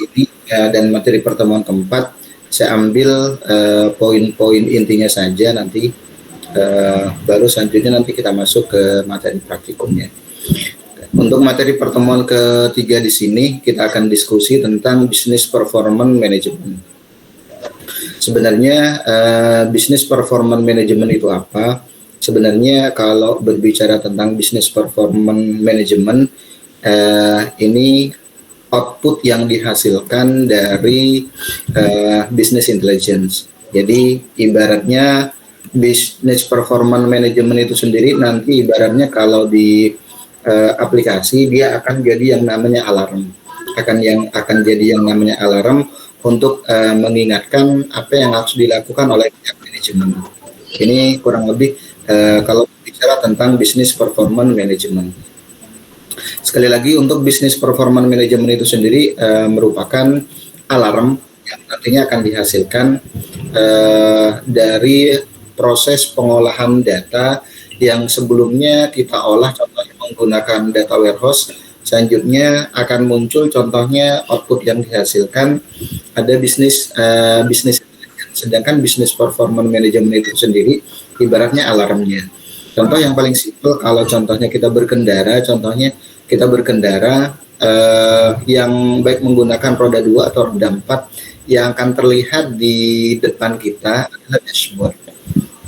sini dan materi pertemuan keempat saya ambil poin-poin intinya saja, nanti baru selanjutnya nanti kita masuk ke materi praktikumnya. Untuk materi pertemuan ketiga di sini kita akan diskusi tentang business performance management. Sebenarnya business performance management itu apa? Sebenarnya kalau berbicara tentang business performance management, ini output yang dihasilkan dari business intelligence. Jadi ibaratnya business performance management itu sendiri nanti ibaratnya kalau di aplikasi dia akan jadi yang namanya alarm, akan jadi yang namanya alarm untuk mengingatkan apa yang harus dilakukan oleh pihak manajemen. Ini kurang lebih kalau bicara tentang business performance management. Sekali lagi, untuk business performance management itu sendiri merupakan alarm yang nantinya akan dihasilkan dari proses pengolahan data yang sebelumnya kita olah, contohnya menggunakan data warehouse. Selanjutnya akan muncul contohnya output yang dihasilkan ada bisnis, sedangkan business performance management itu sendiri ibaratnya alarmnya. Contoh yang paling simpel, kalau contohnya kita berkendara yang baik menggunakan roda 2 atau roda 4, yang akan terlihat di depan kita adalah dashboard.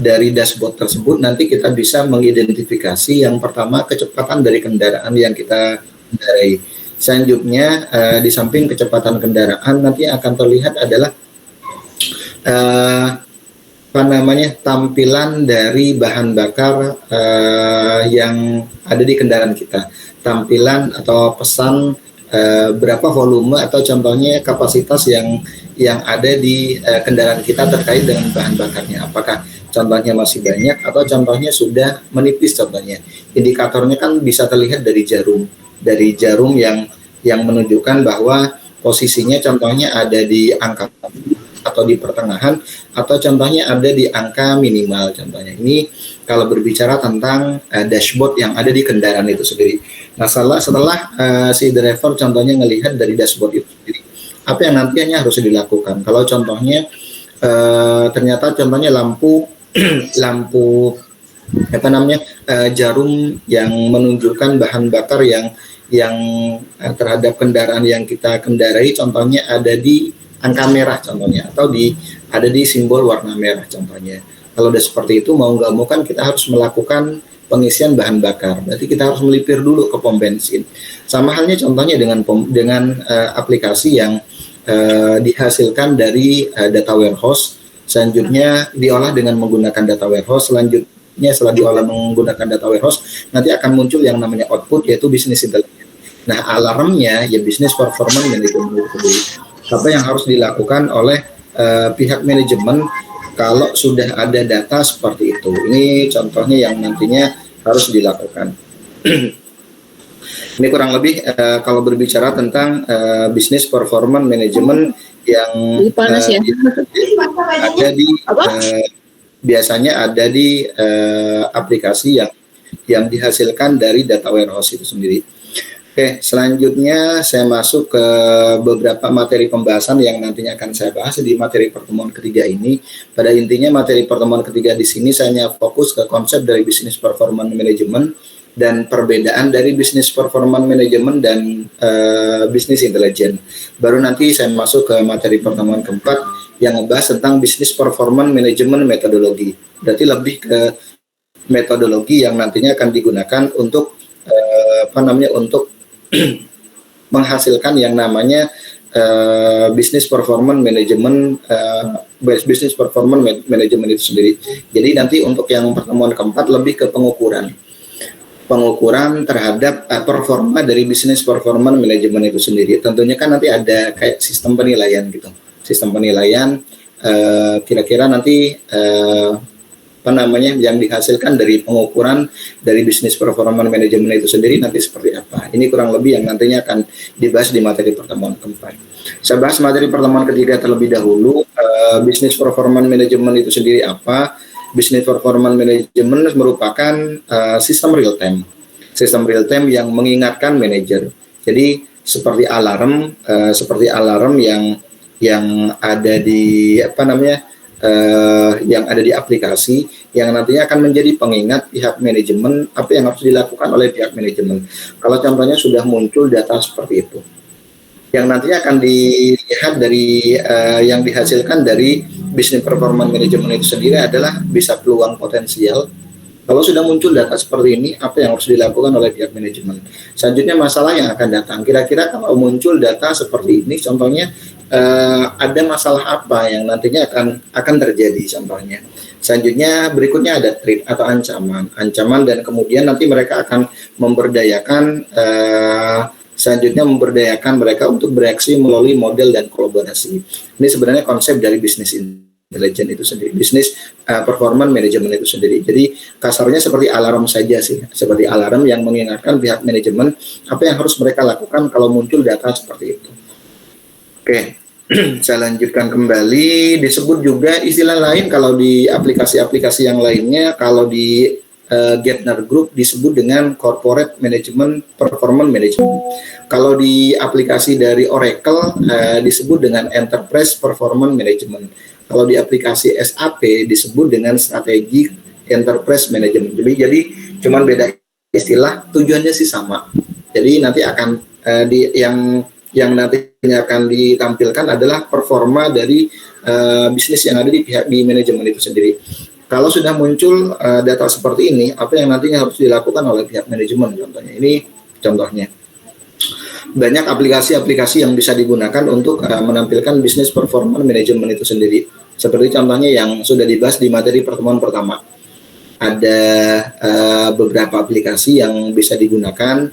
Dari dashboard tersebut nanti kita bisa mengidentifikasi yang pertama kecepatan dari kendaraan yang kita kendarai. Selanjutnya di samping kecepatan kendaraan nanti akan terlihat adalah tampilan dari bahan bakar yang ada di kendaraan kita. Tampilan atau pesan berapa volume atau contohnya kapasitas yang ada di kendaraan kita terkait dengan bahan bakarnya. Apakah contohnya masih banyak atau contohnya sudah menipis contohnya. Indikatornya kan bisa terlihat dari jarum yang menunjukkan bahwa posisinya contohnya ada di angka atau di pertengahan atau contohnya ada di angka minimal contohnya. Ini kalau berbicara tentang dashboard yang ada di kendaraan itu sendiri. Nah, setelah si driver contohnya melihat dari dashboard itu sendiri, apa yang nantinya harus dilakukan? Kalau contohnya ternyata contohnya lampu jarum yang menunjukkan bahan bakar yang terhadap kendaraan yang kita kendarai contohnya ada di angka merah contohnya, atau ada di simbol warna merah contohnya. Kalau udah seperti itu, mau nggak mau kan kita harus melakukan pengisian bahan bakar. Berarti kita harus melipir dulu ke pom bensin. Sama halnya contohnya dengan aplikasi yang dihasilkan dari data warehouse. Selanjutnya diolah dengan menggunakan data warehouse. Selanjutnya setelah diolah menggunakan data warehouse, nanti akan muncul yang namanya output, yaitu business intelligence. Nah, alarmnya ya business performance management. Apa yang harus dilakukan oleh pihak manajemen kalau sudah ada data seperti itu. Ini contohnya yang nantinya harus dilakukan. Ini kurang lebih kalau berbicara tentang business performance management yang ada di biasanya ada di aplikasi yang dihasilkan dari data warehouse itu sendiri. Oke, selanjutnya saya masuk ke beberapa materi pembahasan yang nantinya akan saya bahas di materi pertemuan ketiga ini. Pada intinya materi pertemuan ketiga di sini saya hanya fokus ke konsep dari business performance management dan perbedaan dari business performance management dan business intelligence. Baru nanti saya masuk ke materi pertemuan keempat yang membahas tentang business performance management metodologi. Berarti lebih ke metodologi yang nantinya akan digunakan untuk untuk menghasilkan yang namanya business performance management itu sendiri. Jadi nanti untuk yang pertemuan keempat lebih ke pengukuran terhadap performa dari business performance management itu sendiri. Tentunya kan nanti ada kayak sistem penilaian gitu. Sistem penilaian kira-kira nanti yang dihasilkan dari pengukuran dari business performance management itu sendiri nanti seperti apa. Ini kurang lebih yang nantinya akan dibahas di materi pertemuan keempat. Saya bahas materi pertemuan ketiga terlebih dahulu. Business performance management itu sendiri apa? Business performance management merupakan sistem real time yang mengingatkan manajer. Jadi seperti alarm yang ada di yang ada di aplikasi yang nantinya akan menjadi pengingat pihak manajemen apa yang harus dilakukan oleh pihak manajemen. Kalau contohnya sudah muncul data seperti itu, yang nantinya akan dilihat dari yang dihasilkan dari business performance management itu sendiri adalah bisa peluang potensial. Kalau sudah muncul data seperti ini, apa yang harus dilakukan oleh pihak manajemen? Selanjutnya masalah yang akan datang. Kira-kira kalau muncul data seperti ini, contohnya ada masalah apa yang nantinya akan terjadi contohnya. Selanjutnya berikutnya ada threat atau ancaman dan kemudian nanti mereka akan selanjutnya memberdayakan mereka untuk bereaksi melalui model dan kolaborasi. Ini sebenarnya konsep dari bisnis intelligence itu sendiri, bisnis performance management itu sendiri. Jadi kasarnya seperti alarm saja sih, seperti alarm yang mengingatkan pihak manajemen apa yang harus mereka lakukan kalau muncul data seperti itu. Oke, saya lanjutkan kembali. Disebut juga istilah lain kalau di aplikasi-aplikasi yang lainnya, kalau di Gartner Group disebut dengan Corporate Management Performance Management. Kalau di aplikasi dari Oracle disebut dengan Enterprise Performance Management. Kalau di aplikasi SAP disebut dengan Strategic Enterprise Management. Jadi cuman beda istilah, tujuannya sih sama. Jadi nanti akan yang nantinya akan ditampilkan adalah performa dari bisnis yang ada di manajemen itu sendiri. Kalau sudah muncul data seperti ini, apa yang nantinya harus dilakukan oleh pihak manajemen contohnya. Ini contohnya. Banyak aplikasi-aplikasi yang bisa digunakan untuk menampilkan bisnis performance management itu sendiri. Seperti contohnya yang sudah dibahas di materi pertemuan pertama. Ada beberapa aplikasi yang bisa digunakan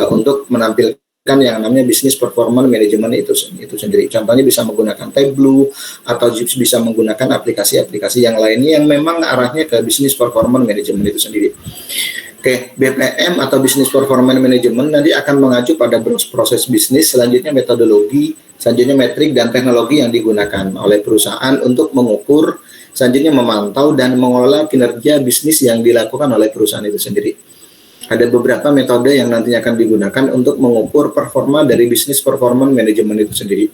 untuk menampilkan yang namanya bisnis performance management itu sendiri. Contohnya bisa menggunakan Tableau atau bisa menggunakan aplikasi-aplikasi yang lainnya yang memang arahnya ke bisnis performance management itu sendiri. Oke, BPM atau Business Performance Management nanti akan mengacu pada proses bisnis, selanjutnya metodologi, selanjutnya metrik dan teknologi yang digunakan oleh perusahaan untuk mengukur, selanjutnya memantau dan mengelola kinerja bisnis yang dilakukan oleh perusahaan itu sendiri. Ada beberapa metode yang nantinya akan digunakan untuk mengukur performa dari bisnis performance management itu sendiri.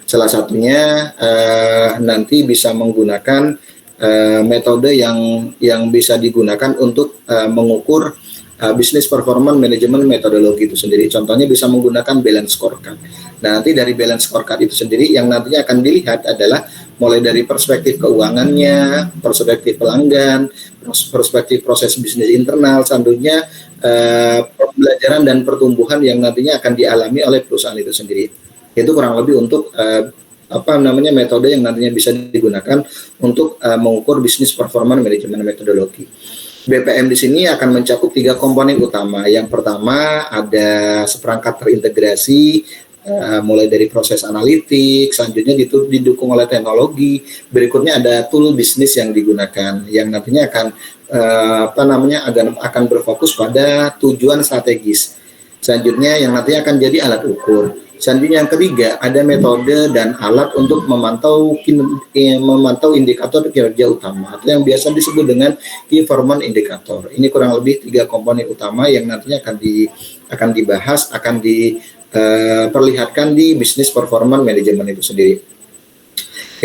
Salah satunya nanti bisa menggunakan metode yang bisa digunakan untuk mengukur bisnis performance management metodologi itu sendiri. Contohnya bisa menggunakan balance scorecard. Nah, nanti dari balance scorecard itu sendiri yang nantinya akan dilihat adalah mulai dari perspektif keuangannya, perspektif pelanggan, perspektif proses bisnis internal, selanjutnya pembelajaran dan pertumbuhan yang nantinya akan dialami oleh perusahaan itu sendiri. Itu kurang lebih untuk metode yang nantinya bisa digunakan untuk mengukur bisnis performance management metodologi. BPM di sini akan mencakup 3 komponen utama. Yang pertama ada seperangkat terintegrasi, mulai dari proses analitik, selanjutnya didukung oleh teknologi. Berikutnya ada tool bisnis yang digunakan, yang nantinya akan berfokus pada tujuan strategis. Selanjutnya yang nantinya akan jadi alat ukur. Selanjutnya yang ketiga, ada metode dan alat untuk memantau indikator kinerja utama atau yang biasa disebut dengan key performance indicator. Ini kurang lebih 3 komponen utama yang nantinya akan dibahas, akan diperlihatkan di business performance management itu sendiri.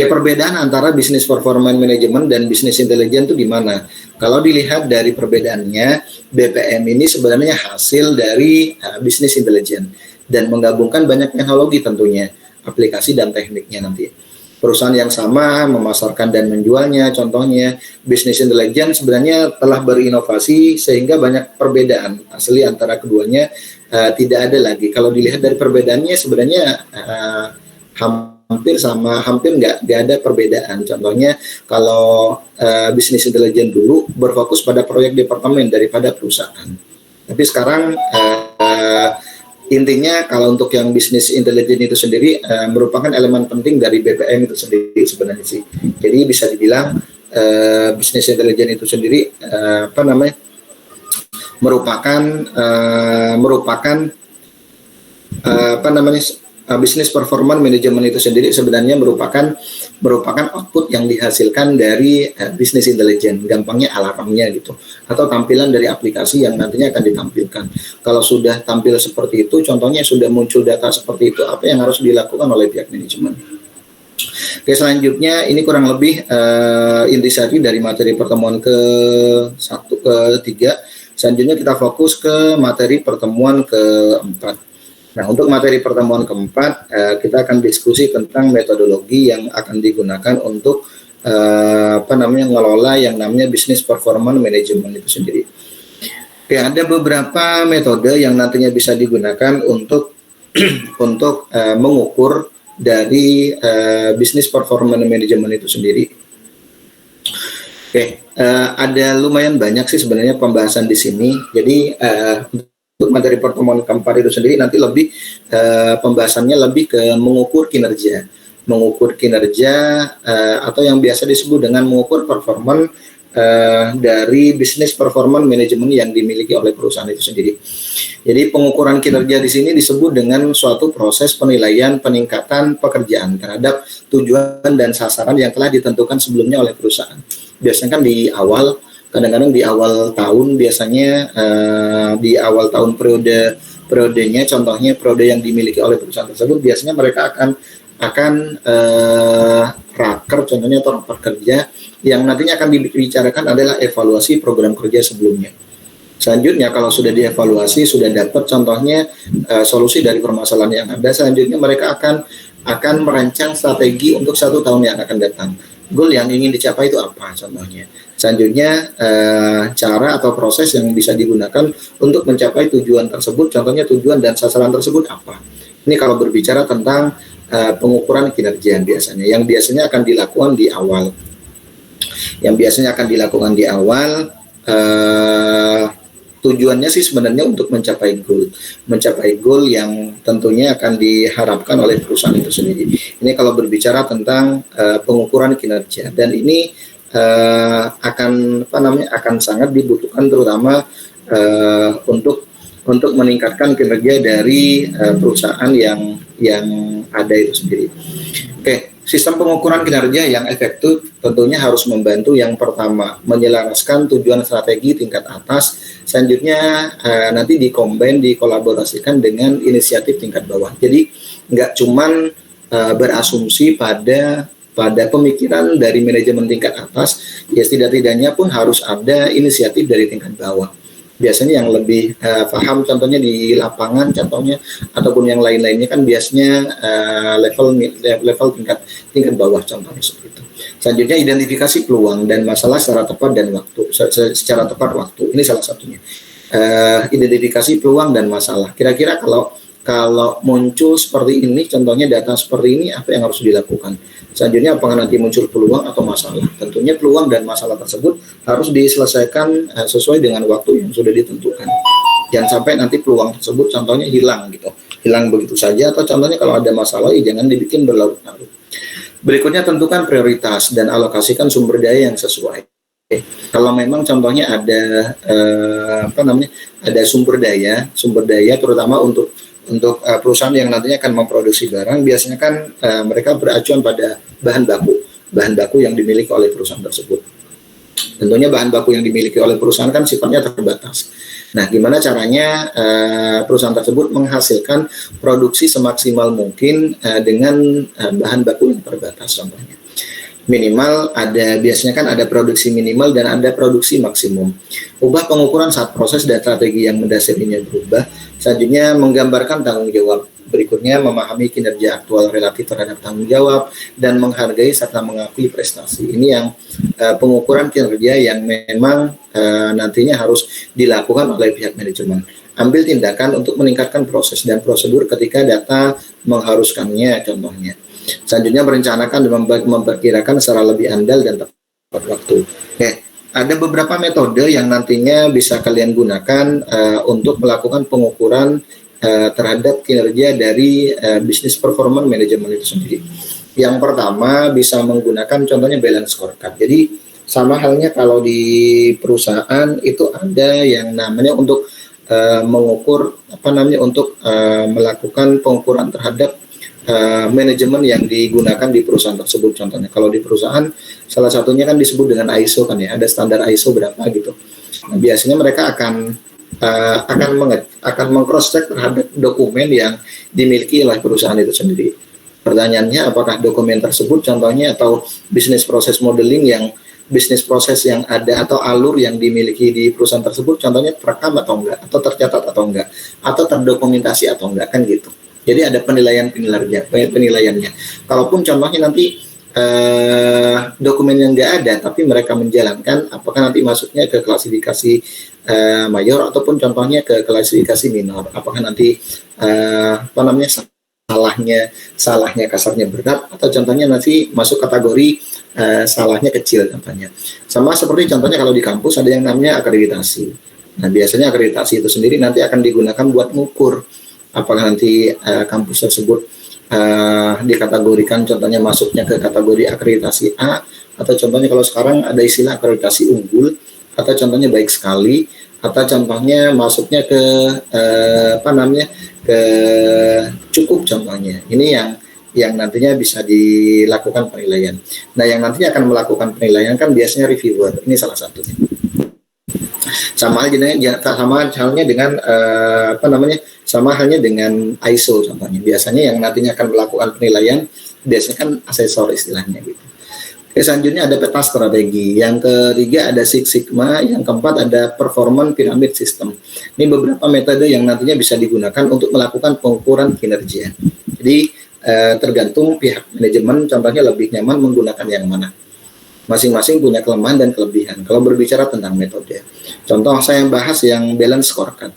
Perbedaan antara business performance management dan business intelligence itu di mana? Kalau dilihat dari perbedaannya, BPM ini sebenarnya hasil dari business intelligence dan menggabungkan banyak teknologi tentunya, aplikasi dan tekniknya nanti. Perusahaan yang sama memasarkan dan menjualnya, contohnya business intelligence sebenarnya telah berinovasi sehingga banyak perbedaan asli antara keduanya tidak ada lagi. Kalau dilihat dari perbedaannya sebenarnya hampir nggak ada perbedaan. Contohnya kalau business intelligence dulu berfokus pada proyek departemen daripada perusahaan, tapi sekarang intinya kalau untuk yang bisnis intelijen itu sendiri merupakan elemen penting dari BPM itu sendiri sebenarnya sih. Jadi bisa dibilang bisnis intelijen itu sendiri merupakan Business performance management itu sendiri sebenarnya merupakan output yang dihasilkan dari business intelligence, gampangnya alarmnya gitu, atau tampilan dari aplikasi yang nantinya akan ditampilkan. Kalau sudah tampil seperti itu, contohnya sudah muncul data seperti itu, apa yang harus dilakukan oleh pihak manajemen. Oke, selanjutnya ini kurang lebih intisari dari materi pertemuan ke-3. Selanjutnya kita fokus ke materi pertemuan ke-4. Nah, untuk materi pertemuan ke-4, kita akan diskusi tentang metodologi yang akan digunakan untuk mengelola yang namanya business performance management itu sendiri. Oke, ada beberapa metode yang nantinya bisa digunakan untuk mengukur dari business performance management itu sendiri. Oke, ada lumayan banyak sih sebenarnya pembahasan di sini. Jadi untuk materi pertemuan ke-4 itu sendiri nanti lebih pembahasannya lebih ke mengukur kinerja atau yang biasa disebut dengan mengukur performance dari business performance management yang dimiliki oleh perusahaan itu sendiri. Jadi pengukuran kinerja di sini disebut dengan suatu proses penilaian peningkatan pekerjaan terhadap tujuan dan sasaran yang telah ditentukan sebelumnya oleh perusahaan. Biasanya kan kadang-kadang di awal tahun, biasanya di awal tahun periodenya, contohnya periode yang dimiliki oleh perusahaan tersebut, biasanya mereka akan raker, contohnya atau rapat kerja yang nantinya akan dibicarakan adalah evaluasi program kerja sebelumnya. Selanjutnya kalau sudah dievaluasi, sudah dapat contohnya solusi dari permasalahan yang ada, selanjutnya mereka akan merancang strategi untuk 1 tahun yang akan datang. Goal yang ingin dicapai itu apa contohnya. Selanjutnya cara atau proses yang bisa digunakan untuk mencapai tujuan tersebut, contohnya tujuan dan sasaran tersebut apa. Ini kalau berbicara tentang pengukuran kinerja yang biasanya akan dilakukan di awal. Tujuannya sih sebenarnya untuk mencapai goal yang tentunya akan diharapkan oleh perusahaan itu sendiri. Ini kalau berbicara tentang pengukuran kinerja, dan ini akan sangat dibutuhkan terutama untuk meningkatkan kinerja dari perusahaan yang ada itu sendiri. Oke, sistem pengukuran kinerja yang efektif tentunya harus membantu yang pertama menyelaraskan tujuan strategi tingkat atas, selanjutnya nanti dikolaborasikan dengan inisiatif tingkat bawah. Jadi nggak cuman berasumsi pada pemikiran dari manajemen tingkat atas, ya setidak-tidaknya pun harus ada inisiatif dari tingkat bawah. Biasanya yang lebih paham contohnya di lapangan contohnya ataupun yang lain-lainnya kan biasanya level tingkat bawah contohnya seperti itu. Selanjutnya identifikasi peluang dan masalah secara tepat waktu. Ini salah satunya. Identifikasi peluang dan masalah. Kira-kira kalau muncul seperti ini, contohnya data seperti ini, apa yang harus dilakukan? Selanjutnya, apakah nanti muncul peluang atau masalah? Tentunya peluang dan masalah tersebut harus diselesaikan sesuai dengan waktu yang sudah ditentukan. Jangan sampai nanti peluang tersebut contohnya hilang begitu saja, atau contohnya kalau ada masalah, jangan dibikin berlarut-larut. Berikutnya, tentukan prioritas dan alokasikan sumber daya yang sesuai. Kalau memang contohnya ada sumber daya terutama untuk perusahaan yang nantinya akan memproduksi barang, biasanya kan mereka beracuan pada bahan baku yang dimiliki oleh perusahaan tersebut. Tentunya bahan baku yang dimiliki oleh perusahaan kan sifatnya terbatas. Nah, gimana caranya perusahaan tersebut menghasilkan produksi semaksimal mungkin dengan bahan baku yang terbatas contohnya. Biasanya kan ada produksi minimal dan ada produksi maksimum. Ubah pengukuran saat proses dan strategi yang mendasarinya berubah. Selanjutnya menggambarkan tanggung jawab. Berikutnya memahami kinerja aktual relatif terhadap tanggung jawab dan menghargai serta mengakui prestasi. Ini yang pengukuran kinerja yang memang nantinya harus dilakukan oleh pihak manajemen. Ambil tindakan untuk meningkatkan proses dan prosedur ketika data mengharuskannya contohnya. Selanjutnya merencanakan dan memperkirakan secara lebih andal dan tepat waktu. Oke, ada beberapa metode yang nantinya bisa kalian gunakan untuk melakukan pengukuran terhadap kinerja dari business performance management itu sendiri. Yang pertama bisa menggunakan contohnya balance scorecard. Jadi sama halnya kalau di perusahaan itu ada yang namanya untuk mengukur untuk melakukan pengukuran terhadap manajemen yang digunakan di perusahaan tersebut. Contohnya kalau di perusahaan salah satunya kan disebut dengan ISO kan ya, ada standar ISO berapa gitu. Nah, biasanya mereka akan meng-cross check terhadap dokumen yang dimiliki oleh perusahaan itu sendiri. Pertanyaannya, apakah dokumen tersebut contohnya atau bisnis proses modeling yang bisnis proses yang ada atau alur yang dimiliki di perusahaan tersebut contohnya terekam atau enggak, atau tercatat atau enggak, atau terdokumentasi atau enggak, kan gitu. Jadi ada penilaiannya. Kalaupun contohnya nanti dokumen yang enggak ada tapi mereka menjalankan, apakah nanti masuknya ke klasifikasi mayor ataupun contohnya ke klasifikasi minor, apakah nanti salahnya kasarnya berat atau contohnya nanti masuk kategori salahnya kecil contohnya. Sama seperti contohnya kalau di kampus ada yang namanya akreditasi. Nah, biasanya akreditasi itu sendiri nanti akan digunakan buat mengukur apakah nanti kampus tersebut dikategorikan contohnya masuknya ke kategori akreditasi A, atau contohnya kalau sekarang ada istilah akreditasi unggul, atau contohnya baik sekali, atau contohnya masuknya ke ke cukup contohnya. Ini yang nantinya bisa dilakukan penilaian. Nah, yang nantinya akan melakukan penilaian kan biasanya reviewer. Ini salah satunya. Sama halnya dengan ISO contohnya. Biasanya yang nantinya akan melakukan penilaian biasanya kan asesor istilahnya gitu. Oke, selanjutnya ada peta strategi. Yang ketiga ada Six Sigma. Yang keempat ada performance pyramid system. Ini beberapa metode yang nantinya bisa digunakan untuk melakukan pengukuran kinerja. Jadi tergantung pihak manajemen contohnya lebih nyaman menggunakan yang mana. Masing-masing punya kelemahan dan kelebihan. Kalau berbicara tentang metode, contoh saya yang bahas yang balance scorecard.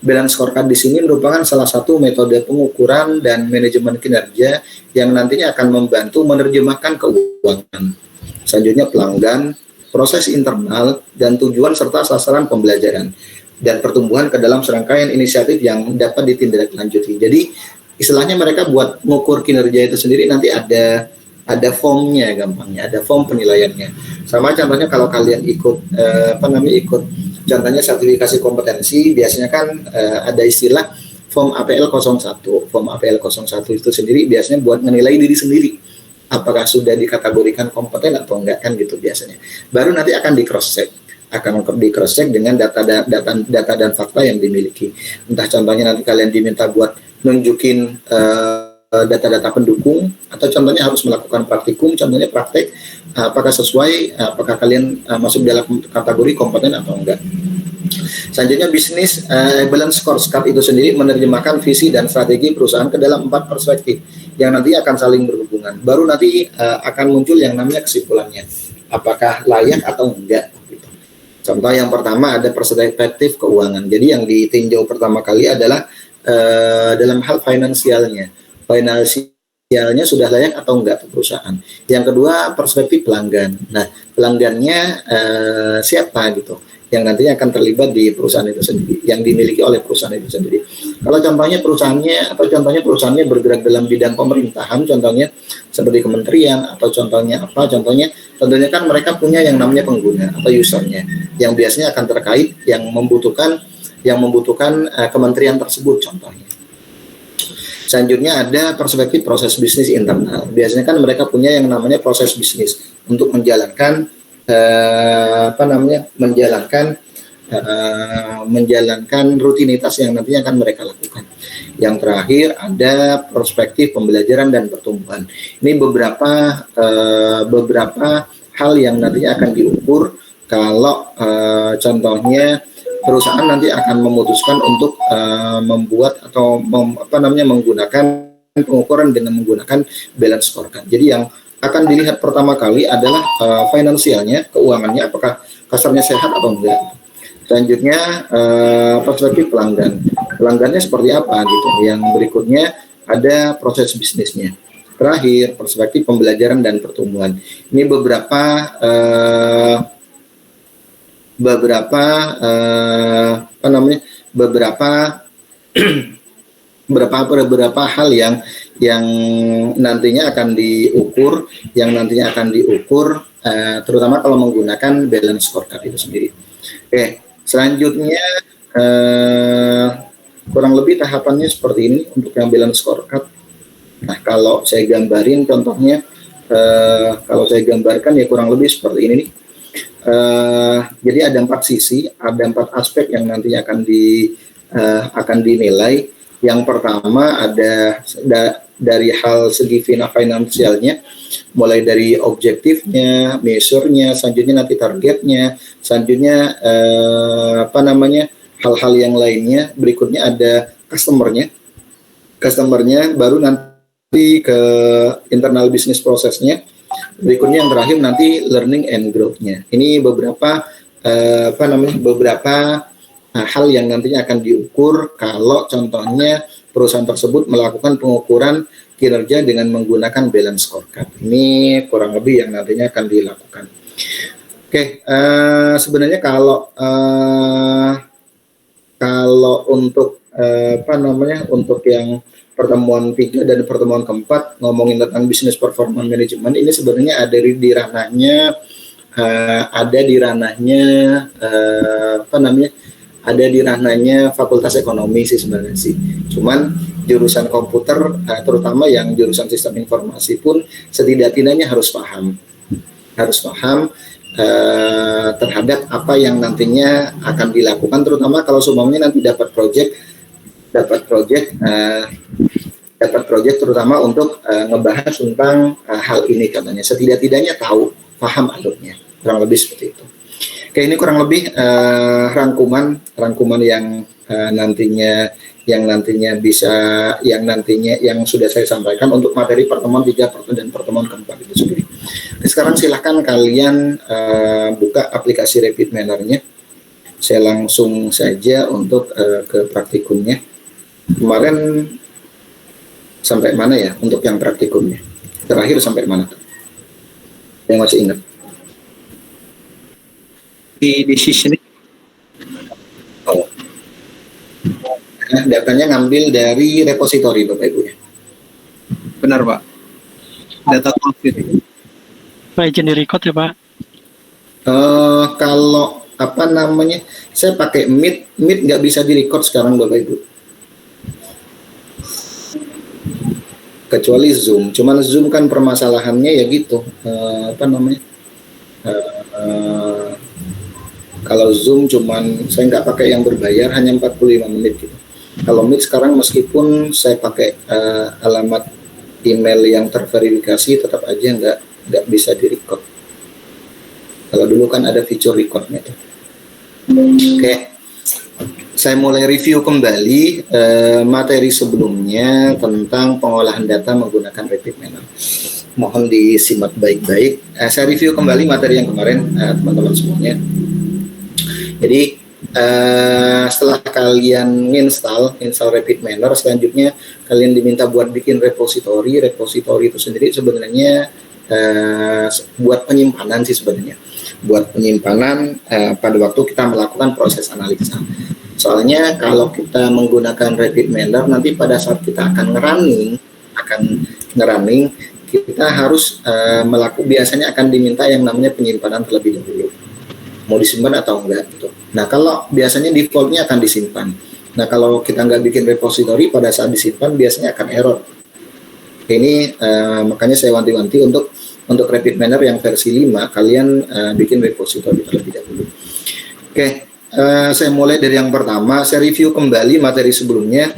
Balance scorecard di sini merupakan salah satu metode pengukuran dan manajemen kinerja yang nantinya akan membantu menerjemahkan keuangan. Selanjutnya pelanggan, proses internal, dan tujuan serta sasaran pembelajaran dan pertumbuhan ke dalam serangkaian inisiatif yang dapat ditindaklanjuti. Jadi istilahnya mereka buat mengukur kinerja itu sendiri nanti ada formnya, gampangnya ada form penilaiannya. Sama contohnya kalau kalian ikut contohnya sertifikasi kompetensi, biasanya kan ada istilah form APL 01. Form APL 01 itu sendiri biasanya buat menilai diri sendiri apakah sudah dikategorikan kompeten atau enggak, kan gitu biasanya. Baru nanti akan di cross check dengan data dan fakta yang dimiliki. Entah contohnya nanti kalian diminta buat nunjukin data-data pendukung, atau contohnya harus melakukan praktikum, contohnya praktek, apakah sesuai, apakah kalian masuk dalam kategori kompeten atau enggak. Selanjutnya bisnis balance scorecard itu sendiri menerjemahkan visi dan strategi perusahaan ke dalam 4 perspektif yang nanti akan saling berhubungan. Baru nanti akan muncul yang namanya kesimpulannya, apakah layak atau enggak. Contoh yang pertama ada perspektif keuangan. Jadi yang ditinjau pertama kali adalah dalam hal finansialnya sudah layak atau enggak ke perusahaan. Yang kedua perspektif pelanggan. Nah, pelanggannya siapa gitu yang nantinya akan terlibat di perusahaan itu sendiri, yang dimiliki oleh perusahaan itu sendiri. Kalau contohnya perusahaannya bergerak dalam bidang pemerintahan, contohnya seperti kementerian, atau contohnya kan mereka punya yang namanya pengguna atau usernya, yang biasanya akan terkait yang membutuhkan kementerian tersebut contohnya. Selanjutnya ada perspektif proses bisnis internal. Biasanya kan mereka punya yang namanya proses bisnis untuk menjalankan rutinitas yang nantinya akan mereka lakukan. Yang terakhir ada perspektif pembelajaran dan pertumbuhan. Ini beberapa hal yang nantinya akan diukur kalau contohnya perusahaan nanti akan memutuskan untuk membuat atau menggunakan pengukuran dengan menggunakan balance scorecard. Jadi yang akan dilihat pertama kali adalah finansialnya, keuangannya, apakah kasarnya sehat atau enggak. Selanjutnya perspektif pelanggan. Pelanggannya seperti apa gitu. Yang berikutnya ada proses bisnisnya. Terakhir perspektif pembelajaran dan pertumbuhan. Ini beberapa hal yang nantinya akan diukur, terutama kalau menggunakan balance scorecard itu sendiri. Oke, selanjutnya kurang lebih tahapannya seperti ini untuk yang balance scorecard. Nah, kalau saya gambarin contohnya, kalau saya gambarkan ya kurang lebih seperti ini nih. Jadi ada 4 sisi, ada 4 aspek yang nantinya akan dinilai. Yang pertama ada dari hal segi finansialnya, mulai dari objektifnya, measure-nya, selanjutnya nanti targetnya, selanjutnya hal-hal yang lainnya. Berikutnya ada customernya, baru nanti ke internal business prosesnya. Berikutnya yang terakhir nanti learning and growth-nya. Ini beberapa hal yang nantinya akan diukur kalau contohnya perusahaan tersebut melakukan pengukuran kinerja dengan menggunakan balance scorecard. Ini kurang lebih yang nantinya akan dilakukan. Oke, sebenarnya kalau untuk untuk yang pertemuan 3 dan pertemuan keempat ngomongin tentang business performance management, ini sebenarnya ada di ranahnya Fakultas Ekonomi sih sebenarnya sih. Cuman jurusan komputer, terutama yang jurusan sistem informasi pun setidak-tidaknya harus paham terhadap apa yang nantinya akan dilakukan, terutama kalau semuanya nanti dapat project terutama untuk ngebahas tentang hal ini katanya. Setidak-tidaknya paham alurnya, kurang lebih seperti itu. Oke, ini kurang lebih rangkuman yang yang sudah saya sampaikan untuk materi pertemuan 3 dan pertemuan keempat itu sendiri. Sekarang silahkan kalian buka aplikasi Rapid Manner-nya. Saya langsung saja untuk ke praktikumnya. Kemarin sampai mana ya untuk yang praktikumnya? Terakhir sampai mana? Yang masih ingat? Di decision. Oh. Nah, datanya ngambil dari repository Bapak Ibu ya. Benar Pak. Data konkret. Pak izin di record ya Pak. Kalau saya pakai Meet nggak bisa di record sekarang Bapak Ibu. Kecuali Zoom. Cuman Zoom kan permasalahannya ya gitu. Kalau Zoom cuman saya nggak pakai yang berbayar, hanya 45 menit gitu. Kalau Meet sekarang meskipun saya pakai alamat email yang terverifikasi, tetap aja nggak bisa di-record. Kalau dulu kan ada fitur recordnya tuh. Oke. Saya mulai review kembali materi sebelumnya tentang pengolahan data menggunakan Rapid Manner. Mohon disimak baik-baik. Saya review kembali materi yang kemarin, teman-teman semuanya. Jadi setelah kalian install Rapid Manner, selanjutnya kalian diminta buat bikin repository. Repository itu sendiri sebenarnya buat penyimpanan sih sebenarnya. Buat penyimpanan pada waktu kita melakukan proses analisa. Soalnya kalau kita menggunakan Rapid Manner, nanti pada saat kita akan ngerunning, kita harus biasanya akan diminta yang namanya penyimpanan terlebih dahulu. Mau disimpan atau enggak gitu. Nah, kalau biasanya defaultnya akan disimpan. Nah, kalau kita nggak bikin repository, pada saat disimpan biasanya akan error. Ini makanya saya wanti-wanti untuk Rapid Manner yang versi 5, kalian bikin repository terlebih dahulu. Oke. Saya mulai dari yang pertama, saya review kembali materi sebelumnya.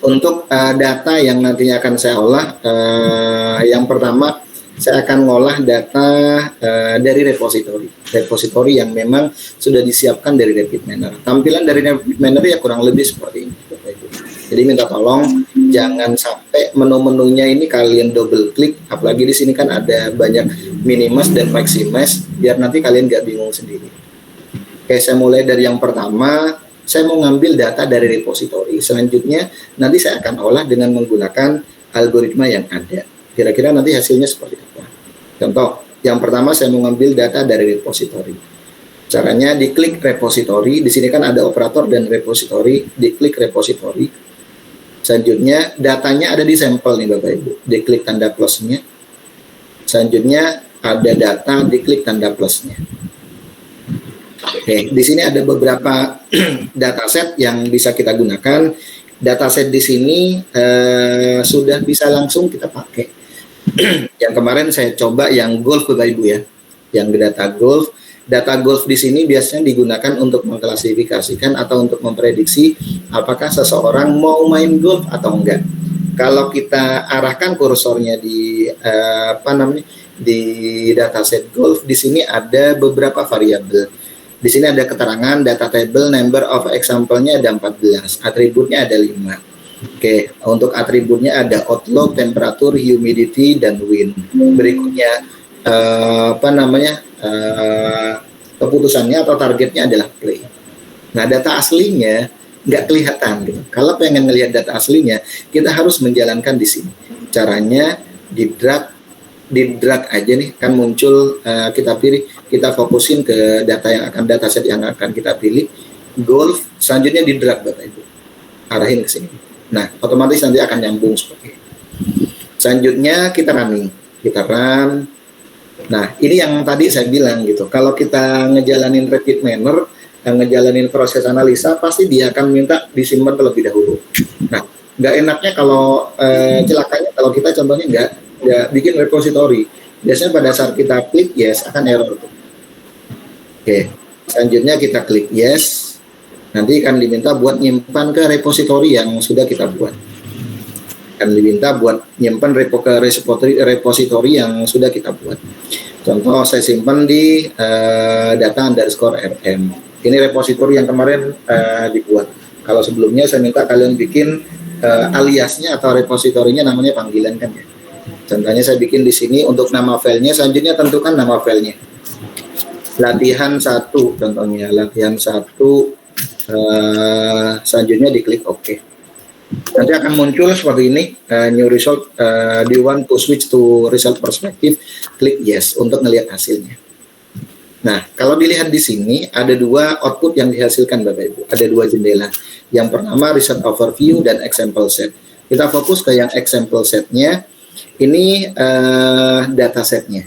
Untuk data yang nantinya akan saya olah, yang pertama saya akan ngolah data dari repository yang memang sudah disiapkan dari Rapid Manner. Tampilan dari Rapid Manner ya kurang lebih seperti ini. Jadi minta tolong jangan sampai menu-menunya ini kalian double klik, apalagi di sini kan ada banyak minimas dan maximas, biar nanti kalian nggak bingung sendiri. Oke, saya mulai dari yang pertama. Saya mau ngambil data dari repository. Selanjutnya, nanti saya akan olah dengan menggunakan algoritma yang ada. Kira-kira nanti hasilnya seperti apa? Contoh, yang pertama saya mau ngambil data dari repository. Caranya diklik repository. Di sini kan ada operator dan repository. Diklik repository. Selanjutnya, datanya ada di sampel nih Bapak Ibu. Diklik tanda plusnya. Selanjutnya, ada data, diklik tanda plusnya. Oke, di sini ada beberapa dataset yang bisa kita gunakan. dataset di sini sudah bisa langsung kita pakai. Yang kemarin saya coba yang golf Bapak Ibu ya, yang data golf. Data golf di sini biasanya digunakan untuk mengklasifikasikan atau untuk memprediksi apakah seseorang mau main golf atau enggak. Kalau kita arahkan kursornya di di dataset golf, di sini ada beberapa variabel. Di sini ada keterangan data table, number of example-nya ada 14, atributnya ada 5. Oke, untuk atributnya ada outlook, temperatur, humidity, dan wind. Berikutnya keputusannya atau targetnya adalah play. Nah, data aslinya nggak kelihatan gitu. Kalau pengen ngelihat data aslinya, kita harus menjalankan di sini. Caranya di drag aja nih, kan muncul, kita pilih, kita fokusin ke data set yang akan kita pilih. Golf, selanjutnya di drag Bapak Ibu, arahin ke sini. Nah, otomatis nanti akan nyambung seperti ini. Selanjutnya kita run. Nah, ini yang tadi saya bilang gitu. Kalau kita ngejalanin repeat manner, ngejalanin proses analisa, pasti dia akan minta disimpan terlebih dahulu. Nah, nggak enaknya kalau celakanya kalau kita contohnya nggak bikin repository. Biasanya pada saat kita klik yes akan error. Oke, selanjutnya kita klik yes. Nanti akan diminta buat nyimpan ke repository yang sudah kita buat. Akan diminta buat nyimpan repository yang sudah kita buat. Contoh saya simpan di data_rm. Ini repository yang kemarin dibuat. Kalau sebelumnya saya minta kalian bikin aliasnya atau repositorinya namanya panggilan kan ya. Contohnya saya bikin di sini untuk nama filenya, selanjutnya tentukan nama filenya. Latihan 1 contohnya, latihan 1, selanjutnya diklik OK. Nanti akan muncul seperti ini, new result, do you want to switch to result perspective, klik yes untuk melihat hasilnya. Nah, kalau dilihat di sini ada 2 output yang dihasilkan Bapak Ibu, ada 2 jendela. Yang pertama result overview dan example set. Kita fokus ke yang example setnya. Ini datasetnya.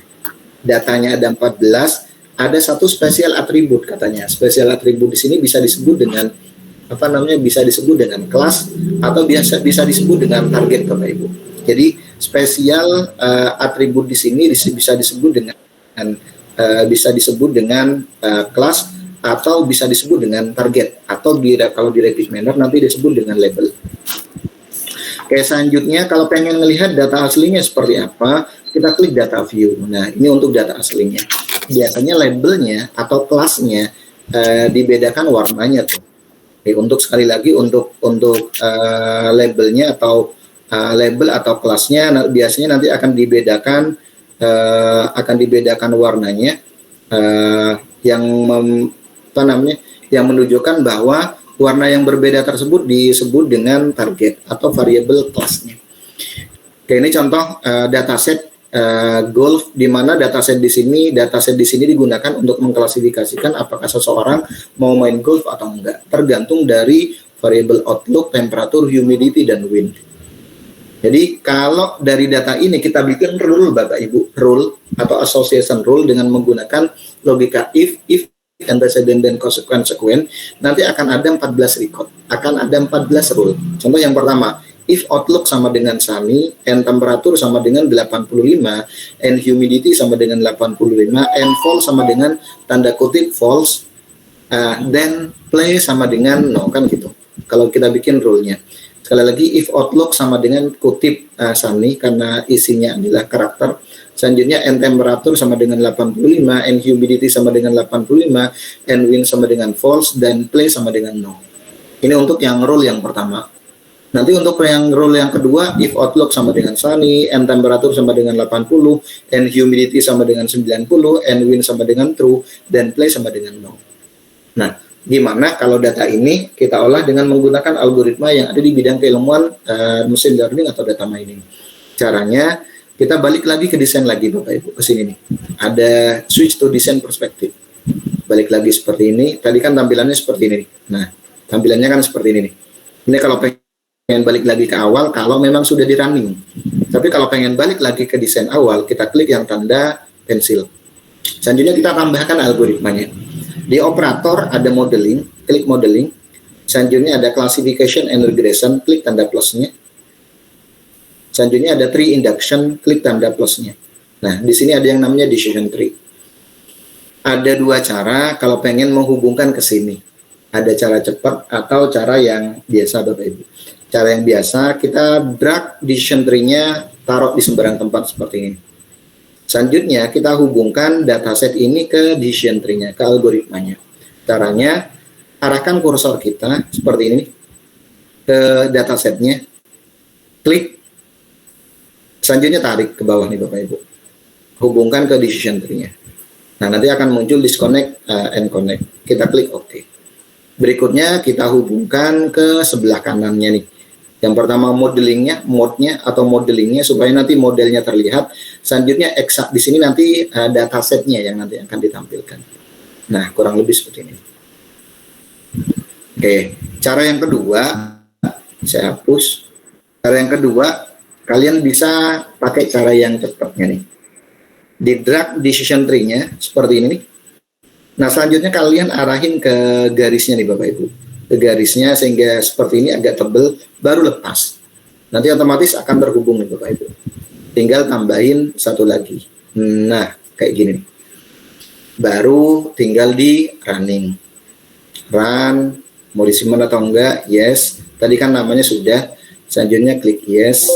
Datanya ada 14, ada satu spesial atribut katanya. Spesial atribut di sini bisa disebut dengan bisa disebut dengan kelas atau bisa disebut dengan target Bapak Ibu. Jadi spesial atribut di sini bisa disebut dengan kelas atau bisa disebut dengan target atau kalau di repeat manner nanti disebut dengan label. Oke, selanjutnya kalau pengen melihat data aslinya seperti apa, kita klik data view. Nah, ini untuk data aslinya. Biasanya labelnya atau kelasnya dibedakan warnanya tuh. Oke, untuk sekali lagi untuk labelnya atau label atau kelasnya biasanya nanti akan dibedakan warnanya yang menunjukkan bahwa warna yang berbeda tersebut disebut dengan target atau variabel kelasnya. Oke, ini contoh dataset golf di mana dataset di sini digunakan untuk mengklasifikasikan apakah seseorang mau main golf atau enggak, tergantung dari variabel outlook, temperatur, humidity, dan wind. Jadi kalau dari data ini kita bikin rule Bapak Ibu, rule atau association rule dengan menggunakan logika if antecedent dan consequence, nanti akan ada 14 record, akan ada 14 rule. Contoh yang pertama, if outlook sama dengan sunny, and temperatur sama dengan 85, and humidity sama dengan 85, and false sama dengan tanda kutip false, then play sama dengan no, kan gitu. Kalau kita bikin rule-nya. Sekali lagi, if outlook sama dengan kutip sunny, karena isinya adalah karakter. Selanjutnya, and temperatur sama dengan 85, and humidity sama dengan 85, and wind sama dengan false, dan play sama dengan no. Ini untuk yang rule yang pertama. Nanti untuk yang rule yang kedua, if outlook sama dengan sunny, and temperatur sama dengan 80, and humidity sama dengan 90, and wind sama dengan true, dan play sama dengan no. Nah, gimana kalau data ini kita olah dengan menggunakan algoritma yang ada di bidang keilmuan machine learning atau data mining. Caranya, kita balik lagi ke desain lagi Bapak Ibu, ke sini nih. Ada switch to design perspective. Balik lagi seperti ini. Tadi kan tampilannya seperti ini. Nah, tampilannya kan seperti ini nih. Ini kalau pengen balik lagi ke awal, kalau memang sudah di running. Tapi kalau pengen balik lagi ke desain awal, kita klik yang tanda pensil. Selanjutnya kita tambahkan algoritmanya. Di operator ada modeling, klik modeling. Selanjutnya ada classification and regression, klik tanda plusnya. Selanjutnya ada tree induction, klik tanda plusnya. Nah, di sini ada yang namanya decision tree. Ada dua cara kalau pengen menghubungkan ke sini. Ada cara cepat atau cara yang biasa, Bapak Ibu. Cara yang biasa, kita drag decision tree-nya, taruh di sembarang tempat seperti ini. Selanjutnya, kita hubungkan dataset ini ke decision tree-nya, ke algoritmanya. Caranya, arahkan kursor kita seperti ini ke datasetnya, klik, selanjutnya tarik ke bawah nih Bapak Ibu, hubungkan ke decision tree-nya. Nah, nanti akan muncul disconnect and connect. Kita klik OK. Berikutnya kita hubungkan ke sebelah kanannya nih. Yang pertama mode-nya supaya nanti modelnya terlihat. Selanjutnya exact, di sini nanti datasetnya yang nanti akan ditampilkan. Nah, kurang lebih seperti ini. Oke, cara yang kedua, saya hapus. Cara yang kedua, kalian bisa pakai cara yang cepatnya nih. Di drag decision tree-nya seperti ini nih. Nah, selanjutnya kalian arahin ke garisnya nih Bapak Ibu. Ke garisnya sehingga seperti ini agak tebal, baru lepas. Nanti otomatis akan terhubung nih Bapak Ibu. Tinggal tambahin satu lagi. Nah, kayak gini nih. Baru tinggal di running. Run, mau disimpan atau enggak, yes. Tadi kan namanya sudah, selanjutnya klik yes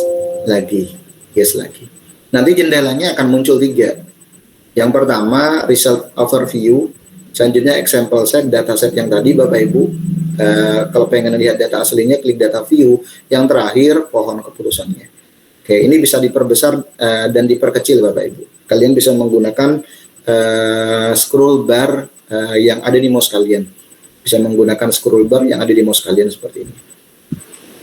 lagi, yes lagi. Nanti jendelanya akan muncul 3. Yang pertama result overview, selanjutnya example set, dataset yang tadi Bapak Ibu. Kalau pengen lihat data aslinya klik data view, yang terakhir pohon keputusannya. Oke, ini bisa diperbesar dan diperkecil Bapak Ibu. Kalian bisa menggunakan scroll bar yang ada di mouse kalian. Bisa menggunakan scroll bar yang ada di mouse kalian seperti ini.